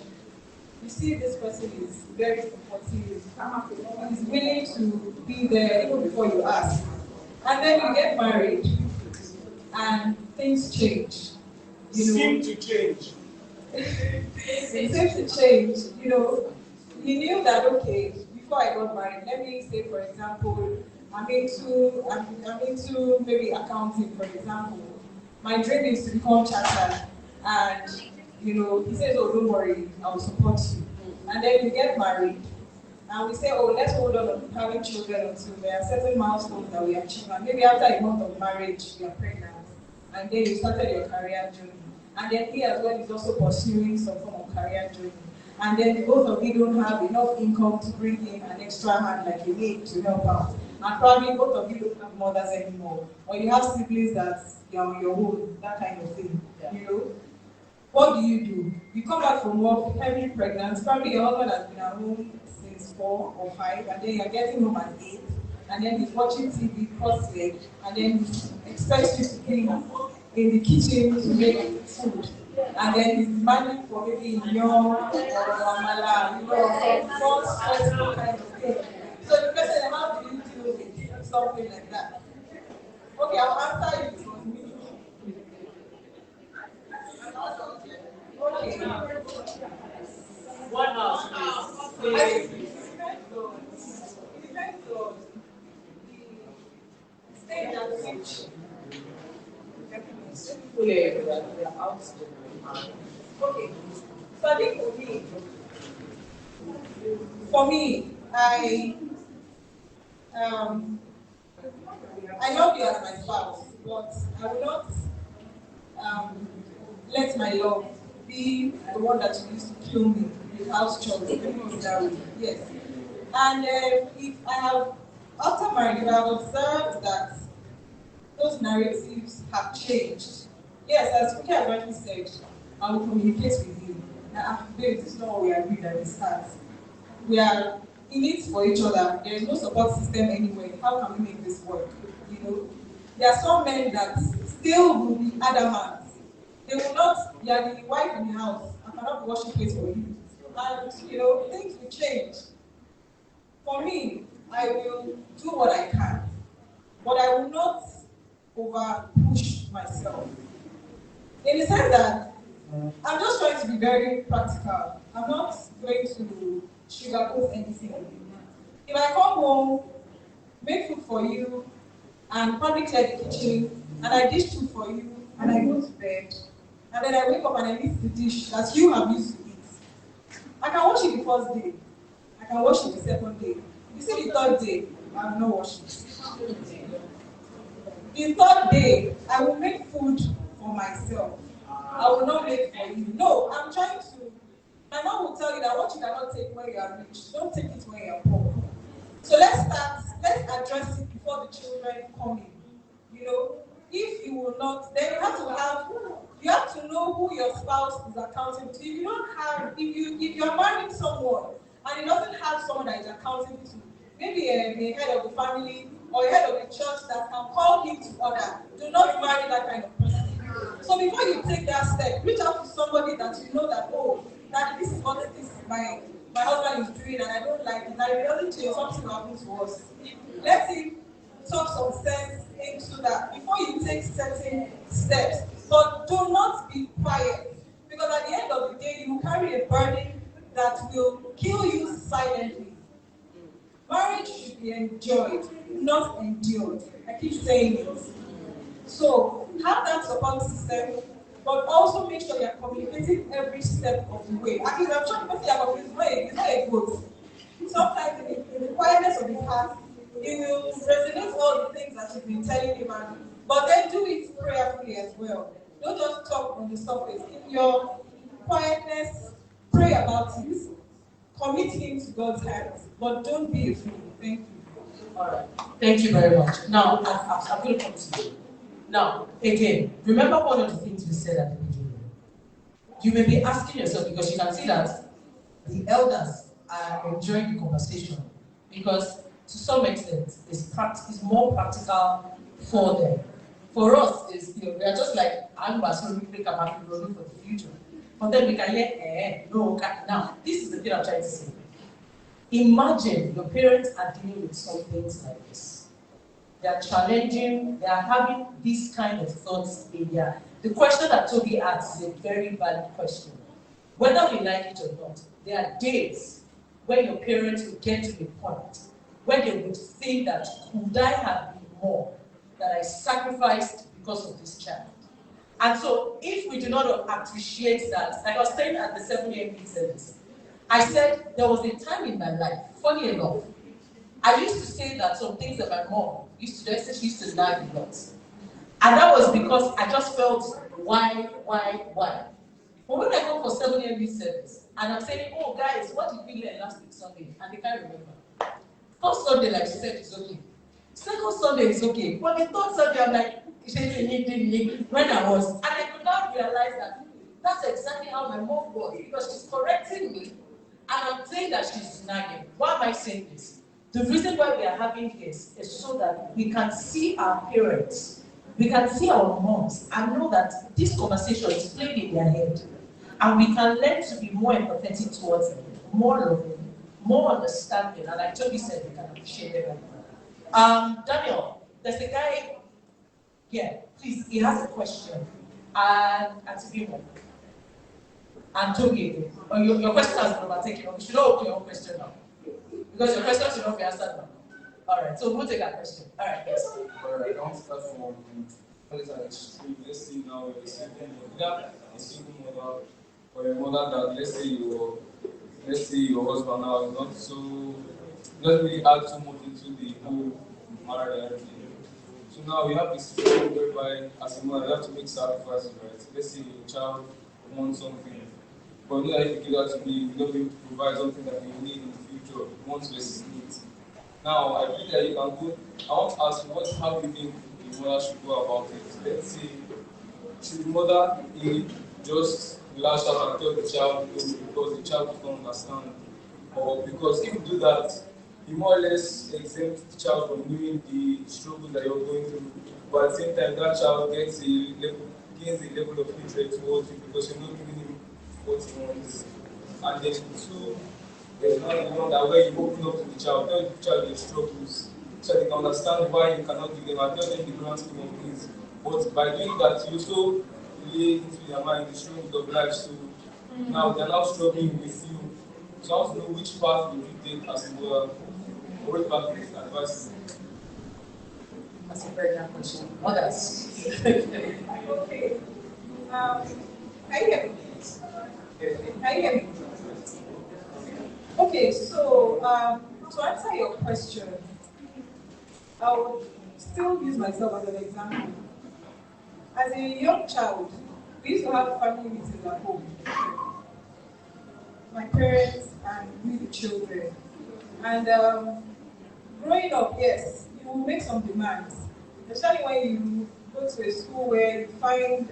you see this person is very supportive, is willing to be there even before you ask, and then you get married, and things change. Seem to change. It seems to change. You knew that, okay, before I got married, let me say, for example, I'm into maybe accounting, for example. My dream is to become chartered, and he says, oh, don't worry, I will support you. And then you get married, and we say, oh, let's hold on having children until there are certain milestones that we achieve. And maybe after a month of marriage, you are pregnant, and then you started your career journey. And then he as well is also pursuing some form of career journey. And then both of you don't have enough income to bring in an extra hand like you need to help out. And probably both of you don't have mothers anymore. Or you have siblings that you're on your own, that kind of thing. Yeah. What do? You come back from work, heavily pregnant, probably your husband has been at home since 4 or 5, and then you're getting home at 8, and then he's watching TV, cross-legged, and then he expects you to clean in the kitchen to make food. And then he's demanding for maybe young or amala, some stressful kind of thing. So the person, how do you deal with something like that? Okay, I'll answer you. It was me. Okay. One house. It depends on the stage at which okay. So I think for me, I love you as my spouse, but I will not let my love be the one that you used to kill me with house chores. Yes. And if I have, after marriage, if I have observed that those narratives have changed, yes, as Funke has rightly said, I will communicate with you. Babe, this is not what we agreed at the start. We are in it for each other. There is no support system anywhere. How can we make this work? You know, there are some men that still will be adamant. They will not. You are the wife in the house. I cannot be washing plates for you. And you know, things will change. For me, I will do what I can, but I will not over push myself. In the sense that I'm just trying to be very practical. I'm not going to sugarcoat anything. If I come home, make food for you, and probably clear the kitchen, and I dish food for you, and I go to bed, and then I wake up and I eat the dish that you have used to eat, I can wash it the first day. I can wash it the second day. You see the third day, I will not wash it. The third day, I will make food for myself. I will not make for you. No, I'm trying to. My mom will tell you that what you cannot take when you are rich, don't take it when you are poor. So let's address it before the children come in. You know, if you will not, then you have to know who your spouse is accountable to. If you don't have, if you're marrying someone and he doesn't have someone that is accountable to, maybe the head of the family or a head of the church that can call him to order, do not marry that kind of person. So before you take that step, reach out to somebody that you know that, oh, that this is what my husband is doing and I don't like it. I really change something will happen to us. Let him talk some sense into that before you take certain steps. But do not be quiet, because at the end of the day, you will carry a burden that will kill you silently. Marriage should be enjoyed, not endured. I keep saying it. So have that support system, but also make sure you're communicating every step of the way. At least I'm sure people say it's not a goat. Sometimes in the quietness of the heart, it will resonate all the things that you've been telling him, but then do it prayerfully as well. Don't just talk on the surface. In your quietness, pray about it. Commit him to God's hands, but don't be a fool. Thank you. All right. Thank you very much. Now, I'm going to come to you. Now, again, remember one of the things we said at the beginning. You may be asking yourself, because you can see that the elders are enjoying the conversation, because to some extent, it's more practical for them. For us, we are just like, I'm going to make a happy for the future. For them, we can hear, no, now, this is the thing I'm trying to say. Imagine your parents are dealing with some things like this. They are challenging, they are having these kind of thoughts in there. The question that Toby asks is a very valid question. Whether we like it or not, there are days when your parents will get to the point where they would think that, could I have been more that I sacrificed because of this child? And so, if we do not appreciate that, like I was saying at the 7 a.m. service, I said there was a time in my life, funny enough, I used to say that some things that my mom used to do, she used to nag a lot. And that was because I just felt, why? But when I go for 7 a.m. service, and I'm saying, oh guys, what did we learn last week Sunday? And they can't remember. First Sunday, like she said, it's okay. Second Sunday, it's okay. But the third Sunday, I'm like, when I was, and I could not realize that that's exactly how my mom was, because she's correcting me, and I'm saying that she's nagging. Why am I saying this? The reason why we are having this is so that we can see our parents, we can see our moms, and know that this conversation is playing in their head. And we can learn to be more empathetic towards them, more loving, more understanding, and like Toby said, we can appreciate everyone. Daniel, there's a guy here, please, he has a question. And to Bimbo. And Toby, your question has been overtaken. You should not open your own question now. Because your question should not be answered now. Alright, so we'll take that question. Alright, yes. Alright, I want to start from let's see now, a single mother, or a mother that let's say your husband now is not so, doesn't really add too much into the whole marriage. So now we have this situation whereby as a mother you have to make sacrifices, right? Let's say your child wants something, but you know that if you give that to me, you're not going to provide something that you need in the future, wants versus needs. Now I think that you can go, I want to ask you, how do you think the mother should go about it? Let's say, should the mother just lash out and tell the child because the child doesn't understand, Or because if you do that, you more or less exempt the child from knowing the struggle that you're going through. But at the same time, that child gains a level of hatred towards you because you're not giving him what he wants. And then two, there's not the one that where you open up to the child, tell the child your struggles, so they can understand why you cannot give them and tell them the grand scheme of things. But by doing that, you also lay into their mind the struggles of life. So now they're now struggling with you. So I want to know which path would you take as a mother, or what path would you advise? That's a very good question. Mothers. Okay. Can you hear me? Can you hear me? Okay, so to answer your question, I would still use myself as an example. As a young child, we used to have family meetings at home. My parents and we the children. And growing up, yes, you will make some demands. Especially when you go to a school where you find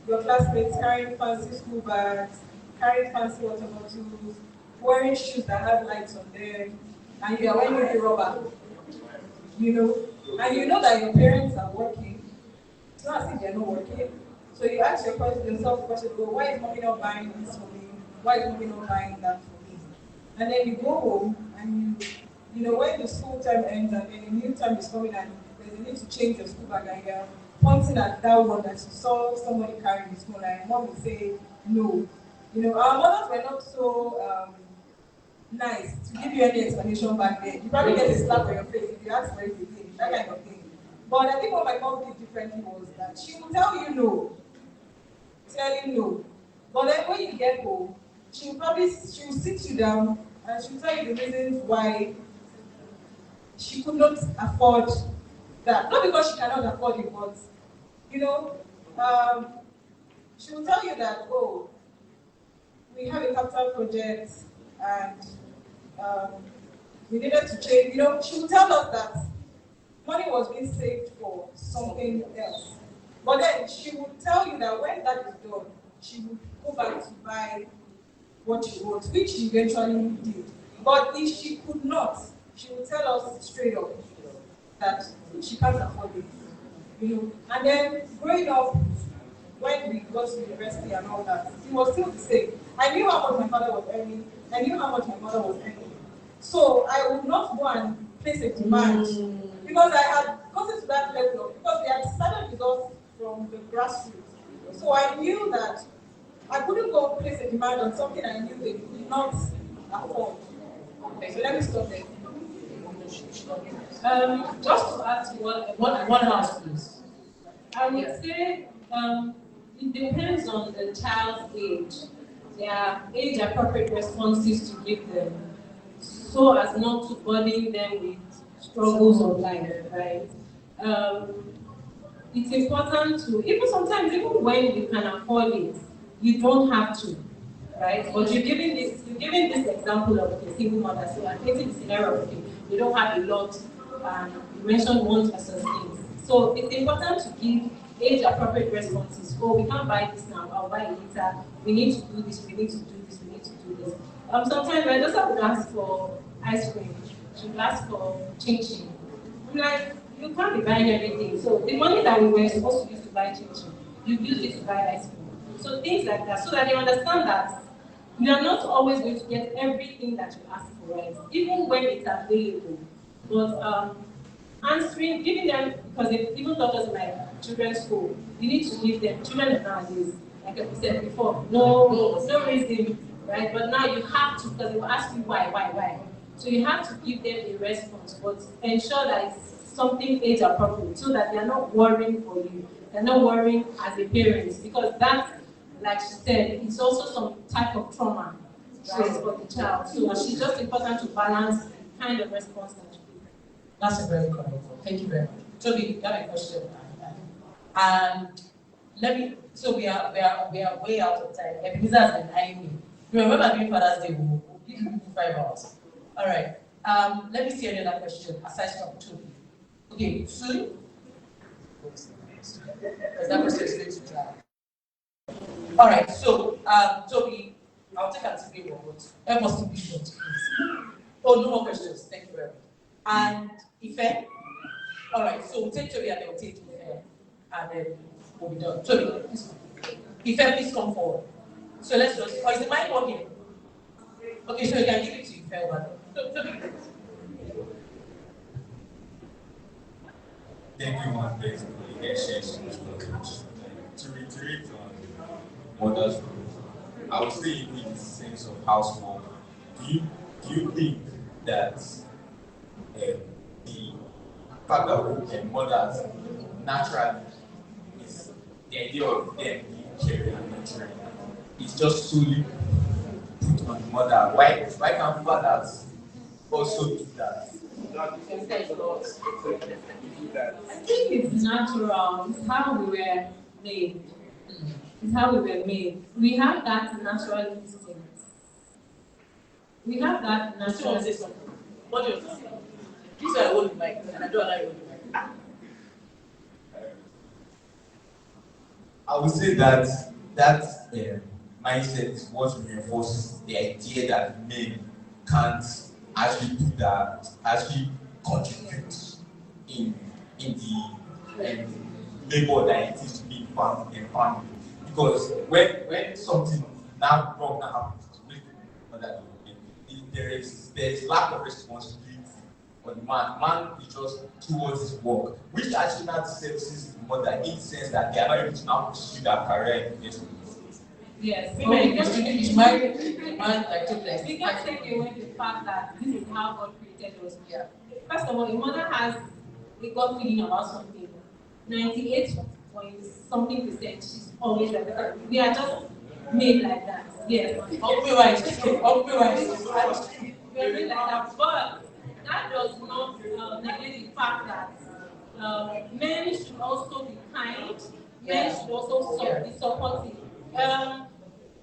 your classmates carrying fancy school bags, carrying fancy water bottles, wearing shoes that have lights on them, and you are wearing the rubber, and you know that your parents are working. It's not as if they're not working. So you ask yourself the question, well, why is mommy not buying this for me? Why is mommy not buying that for me? And then you go home and when the school term ends and then a new term is coming and there's a need to change your school bag and you're pointing at that one that you saw somebody carrying in school and mom will say no. Our mothers were not so nice to give you any explanation back then. You probably get a slap on your face if you ask for it again, that kind of thing. But I think what my mom did differently was that she will tell you no, tell you no. But then when you get home, she'll sit you down and she'll tell you the reasons why she could not afford that. Not because she cannot afford it, but she will tell you that, oh, we have a capital project and we needed to change. She will tell us that money was being saved for something else. But then she would tell you that when that is done, she would go back to buy what she wants, which she eventually did. But if she could not, she would tell us straight up that she can't afford it. And then growing up, when we got to university and all that, it was still the same. I knew how much my father was earning, I knew how much my mother was earning. So I would not go and place a demand because I had gotten to that level of, because they had started with us from the grassroots. So I knew that I couldn't go place a demand on something I knew they could not afford. Okay, so let me stop there. Just to add to one house, please. I would say it depends on the child's age. There are age-appropriate responses to give them, so as not to burden them with struggles of life, right? It's important to, even when you can afford it, you don't have to, right? But you're giving this example of a single mother, so I'm painting the scenario of you don't have a lot, and you mentioned wants versus needs. So it's important to give age-appropriate responses. Oh, we can't buy this now, I'll buy it later. We need to do this, we need to do this, we need to do this. Sometimes my daughter would ask for ice cream, she would ask for chin-chin. I'm like, you can't be buying everything. So the money that we were supposed to use to buy chin-chin, you use it to buy ice cream. So things like that, so that they understand that you are not always going to get everything that you ask for, right? Even when it's available. But giving them, because they even taught us in my children's school, you need to give them, children nowadays, like I said before, no reason, right? But now you have to, because they will ask you why. So you have to give them a response, but ensure that it's something age appropriate, so that they are not worrying for you. They're not worrying as a parent, because that, like she said, it's also some type of trauma, right, for the child. So it's just important to balance the kind of response that you give. That's a very correct one. Thank you very much. Toby, you have a question. And so we are way out of time. Ebenezer has been eyeing me. Remember doing Father's Day, we'll give you 5 hours. All right. Let me see any other question aside from Toby. Okay, soon? Because that question is going to try. All right, so Toby, I'll take Auntie Bimbo, but help us to be short, please. Oh, no more questions. Thank you very much. And Ife? All right, so we'll take Toby and then we'll take Ife. And then we'll be done. Toby, please come. Ife, please come forward. So let's just, is the mic working? Okay, so you can give it to Ife over there. Toby. Thank you, man. Thanks for the exchange. To reiterate on mother's role, I would say in the sense of household, do you think that the fact that mothers naturally is the idea of them being caring and nurturing is just solely put on the mother? Why can't fathers also do that? I think it's natural. It's how we were made. It's how we were made. We have that natural instinct. We have that natural instinct. What do you say? This is why I hold the mic, and I don't allow you to hold the mic. I would say that mindset is what reinforces the idea that men can't actually contribute in the labor that it is to be in family. Because when something now wrong now happens to make mother there is lack of responsibility on the man. Man is just towards his work, which actually not services the mother in the sense that they are not able to now pursue that career in this. Yes. Women, it's married, man, like two places. We can't take away the fact that this is how God created us. Yeah. First of all, a mother has a gut feeling about something. 98 point something percent, she's always like that. We are just made like that. Yes. Optimized. We are made like that. But that does not negate the fact that men should also be kind. Men should also be supportive.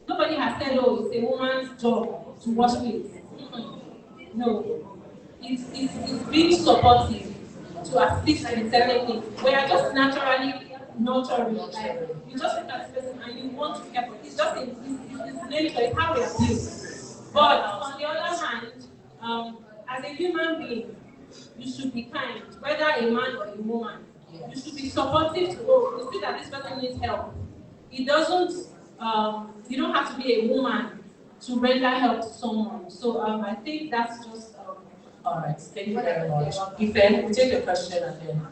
Nobody has said, oh, it's a woman's job to wash plates. No. It's being supportive to assist in certain things. We are just naturally nurturing. Like, you just look at this person and you want to help. It's just it's nature, it's how we are built. But on the other hand, as a human being, you should be kind, whether a man or a woman. You should be supportive to, you see that this person needs help. It doesn't, you don't have to be a woman to render help to someone. So I think that's just... All right, thank you very much. Ife, we'll take your question and then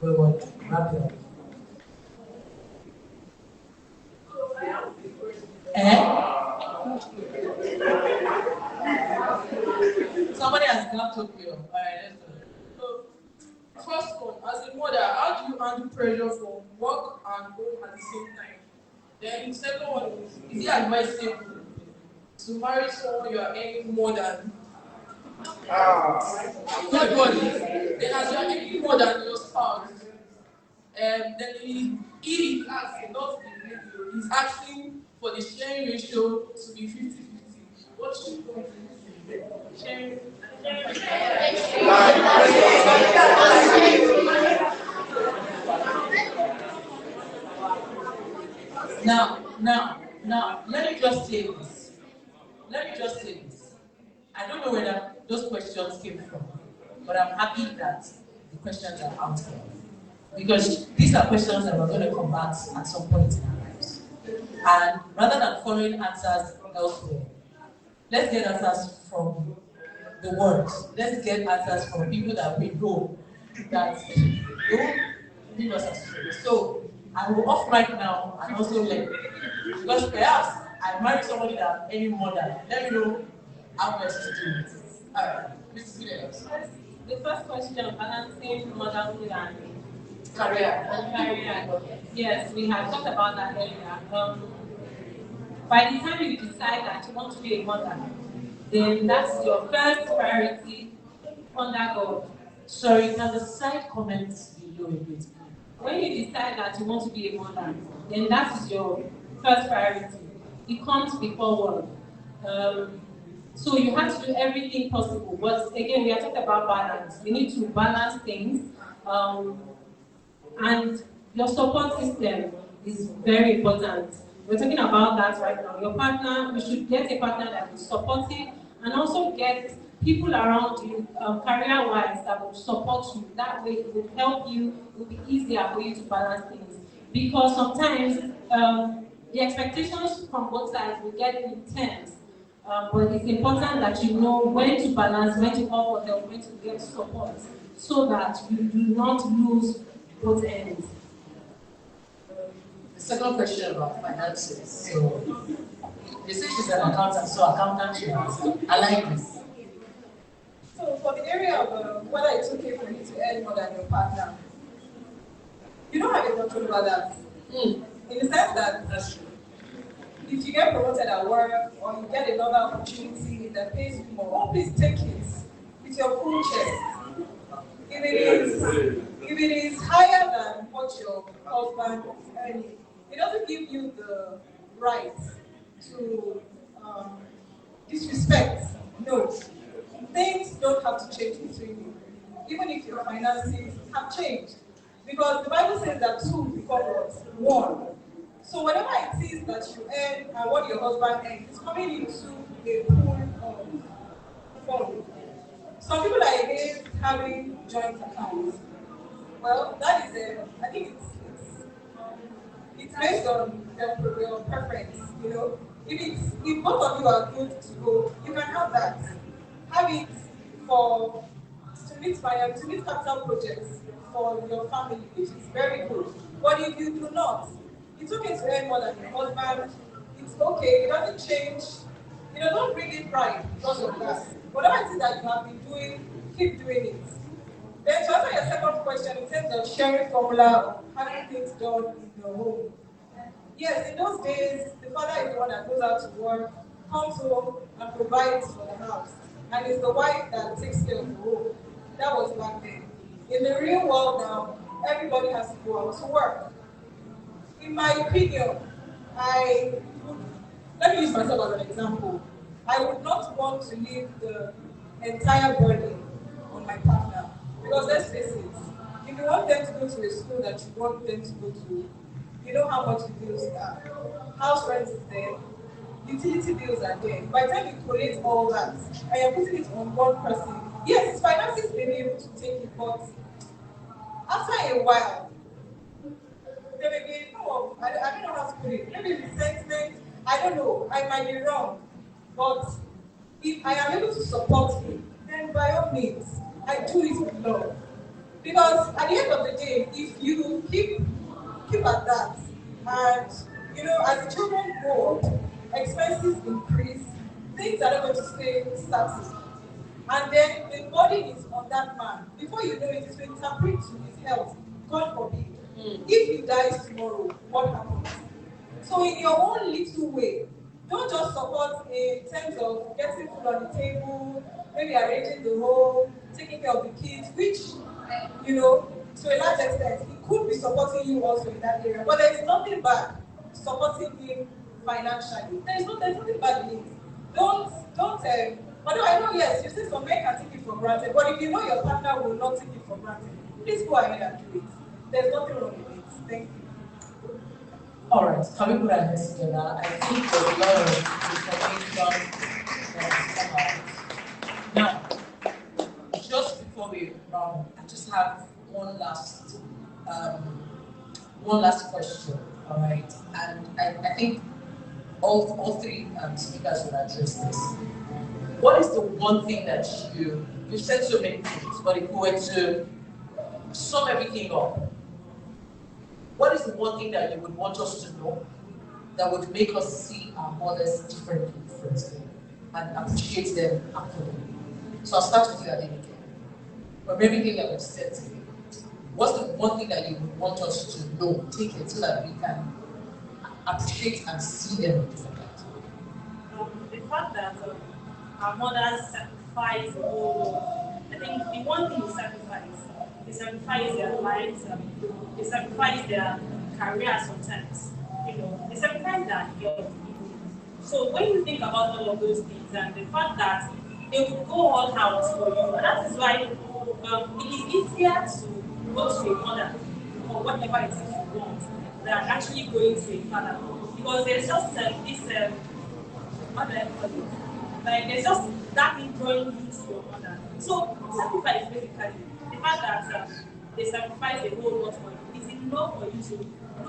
we will wrap it up. Somebody has got to you. All right, let's go. So, first one, as a mother, how do you handle pressure from work and home at the same time? Then the second one is it advisable to marry someone you are earning more than? Third one is, then as you are earning more than your spouse, then he has enough in video, he's asking for the sharing ratio to be 50-50. What should you do? Sharing. Now, let me just say this. I don't know where those questions came from, but I'm happy that the questions are out there. Because these are questions that we're going to combat at some point in our lives. And rather than following answers elsewhere, let's get answers from the words. Let's get answers from people that we know that will lead us astray. So I will off right now and also let, because perhaps I married somebody that any more than. Let me know how best to do it. All right, Mrs. Williams. The first question, balancing motherhood and career. Yes, we had talked about that earlier. By the time you decide that you want to be a mother, then that's your first priority under God. Sorry, can the side comments below a bit? When you decide that you want to be a mother, then that is your first priority. It comes before work. So you have to do everything possible. But again, we are talking about balance. We need to balance things. And your support system is very important. we're talking about that right now. Your partner, you should get a partner that is supportive and also get people around you, career-wise, that will support you. That way, it will help you, it will be easier for you to balance things. Because sometimes the expectations from both sides will get intense. But it's important that you know when to balance, when to offer help, when to get support, so that you do not lose both ends. The second question about finances. So, you say she's an accountant, so accountant she has. I like this. So for the area of whether it's okay for you to earn more than your partner, you don't have a control over that. In the sense that if you get promoted at work or you get another opportunity that pays you more, oh, please take it with your full chest. If it is higher than what your husband is earning, it doesn't give you the right to disrespect. No. Things don't have to change between you, even if your finances have changed. Because the Bible says that two become one. So whatever it is that you earn and what your husband earns is coming into a pool of fund. Some people are against having joint accounts. Well, that is I think it's based on your preference, you know. If both of you are good to go, you can have that. Have it to meet capital projects for your family, which is very good. But if you do not, it's okay to earn more than your husband. It's okay. It doesn't change. You know, don't bring in pride because of that. Whatever it is that you have been doing, keep doing it. Then to answer your second question, in terms of sharing formula of having things done in your home. Yes, in those days, the father is the one that goes out to work, comes home, and provides for the house. And it's the wife that takes care of the home. That was back then. In the real world now, everybody has to go out to work. In my opinion, let me use myself as an example. I would not want to leave the entire burden on my partner. Because let's face it, if you want them to go to a school that you want them to go to, you know how much the bills are. House rent is there, utility bills are there. By the time you collate all that, and you're putting it on one person, yes, his finances may be able to take it, but after a while, there may be I don't know how to put it, maybe resentment, I don't know, I might be wrong. But if I am able to support him, then by all means, I do it with love. Because at the end of the day, if you keep at that, and you know, as the children grow up, expenses increase, things are not going to stay static. And then the body is on that man. Before you know it, it's going to interpret to his health. God forbid. If he dies tomorrow, what happens? So in your own little way, don't just support in terms of getting food on the table, maybe arranging the home, taking care of the kids, which, you know, to a large extent, he could be supporting you also in that area. But there is nothing bad supporting him financially. There's nothing bad in it. Although I know, yes, you say some men can take it for granted, but if you know your partner will not take it for granted, please go ahead and do it. There's nothing wrong with it. Thank you. All right, can we put our hands together? I think there's a lot of information that come out. Now, just before we run, I just have one last question. All right, and I think all three speakers will address this. What is the one thing that you've said so many things, but if we were to sum everything up, what is the one thing that you would want us to know that would make us see our mothers differently, and appreciate them actually? So I'll start with you, Adenike. From everything that we've said today, what's the one thing that you would want us to know, take it, so that we can appreciate and see them differently? The fact that our mothers sacrifice the whole world. I think the one thing they sacrifice their lives, they sacrifice their career sometimes, you know, they sacrifice their health. So when you think about all of those things and the fact that they will go all out for you, and that is why it is easier to go to a mother for whatever it is you want than actually going to a father. Because there's just this, how do I call it? Like, there's just that thing drawing you to your mother. So, sacrifice basically, the fact that they sacrifice a whole lot for you, is enough for you to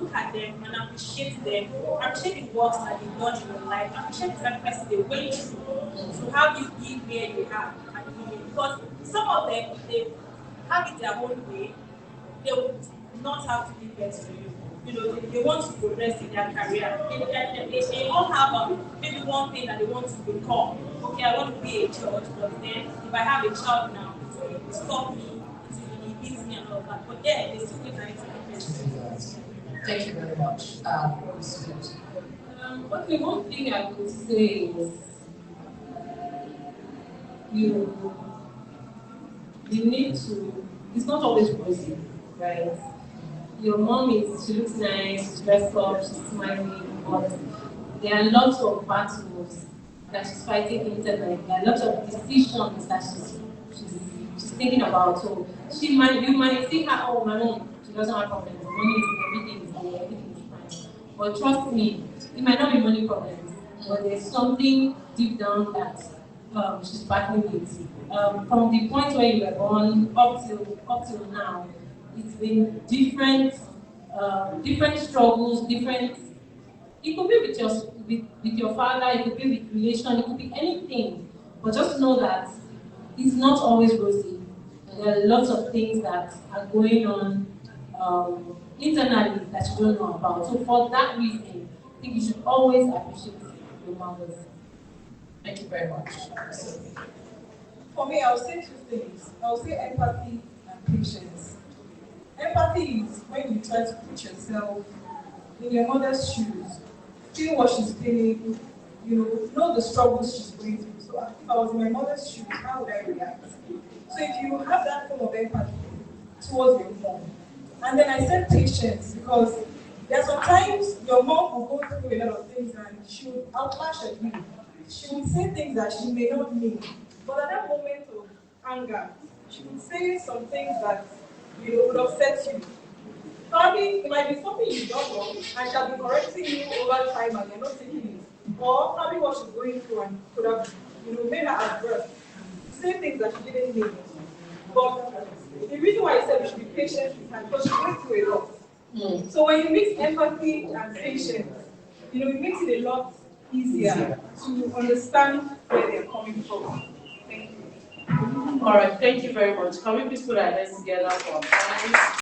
look at them and appreciate them, appreciate the works that they've done in your life, appreciate the sacrifices they went through to have you be where you are at the moment. Because some of them, if they have it their own way, they would not have to give birth to you. You know, they want to progress in their career. They all have maybe one thing that they want to become. Okay, I want to be a judge, but then if I have a child now, it will stop me, it will beat me and all of that. But then they still wait and it's Thank you very much. Okay, one thing I would say is you need to, it's not always rosy, right? Your mom she looks nice, she's dressed up, she's smiling, but there are lots of battles that she's fighting internally. There are lots of decisions that she's thinking about. So you might see her, oh, my mom, she doesn't have problems. Money is everything is there, everything is fine. But trust me, it might not be money problems, but there's something deep down that she's battling with. From the point where you were born up till now, it's been different struggles, different. It could be with your father, it could be with relation, it could be anything. But just know that it's not always rosy. There are lots of things that are going on internally that you don't know about. So for that reason, I think you should always appreciate your mothers. Thank you very much. For me, I'll say two things. I'll say empathy and patience. Empathy is when you try to put yourself in your mother's shoes, feel what she's feeling, know the struggles she's going through. So if I was in my mother's shoes, how would I react? So if you have that form of empathy towards your mom, and then I said patience because there are sometimes your mom will go through a lot of things and she will outlash at you. She would say things that she may not mean, but at that moment of anger, she would say some things that would upset you. Probably it might be something you've done wrong and she'll be correcting you over time and you're not taking it. Or probably what she's going through and could have made her adverse. Say things that she didn't mean. But the reason why I said we should be patient with her because she's going through a lot. So when you mix empathy and patience, it makes it a lot easier to understand where they're coming from. Thank you. All right, thank you very much. Can we please put our hands together for our panelists?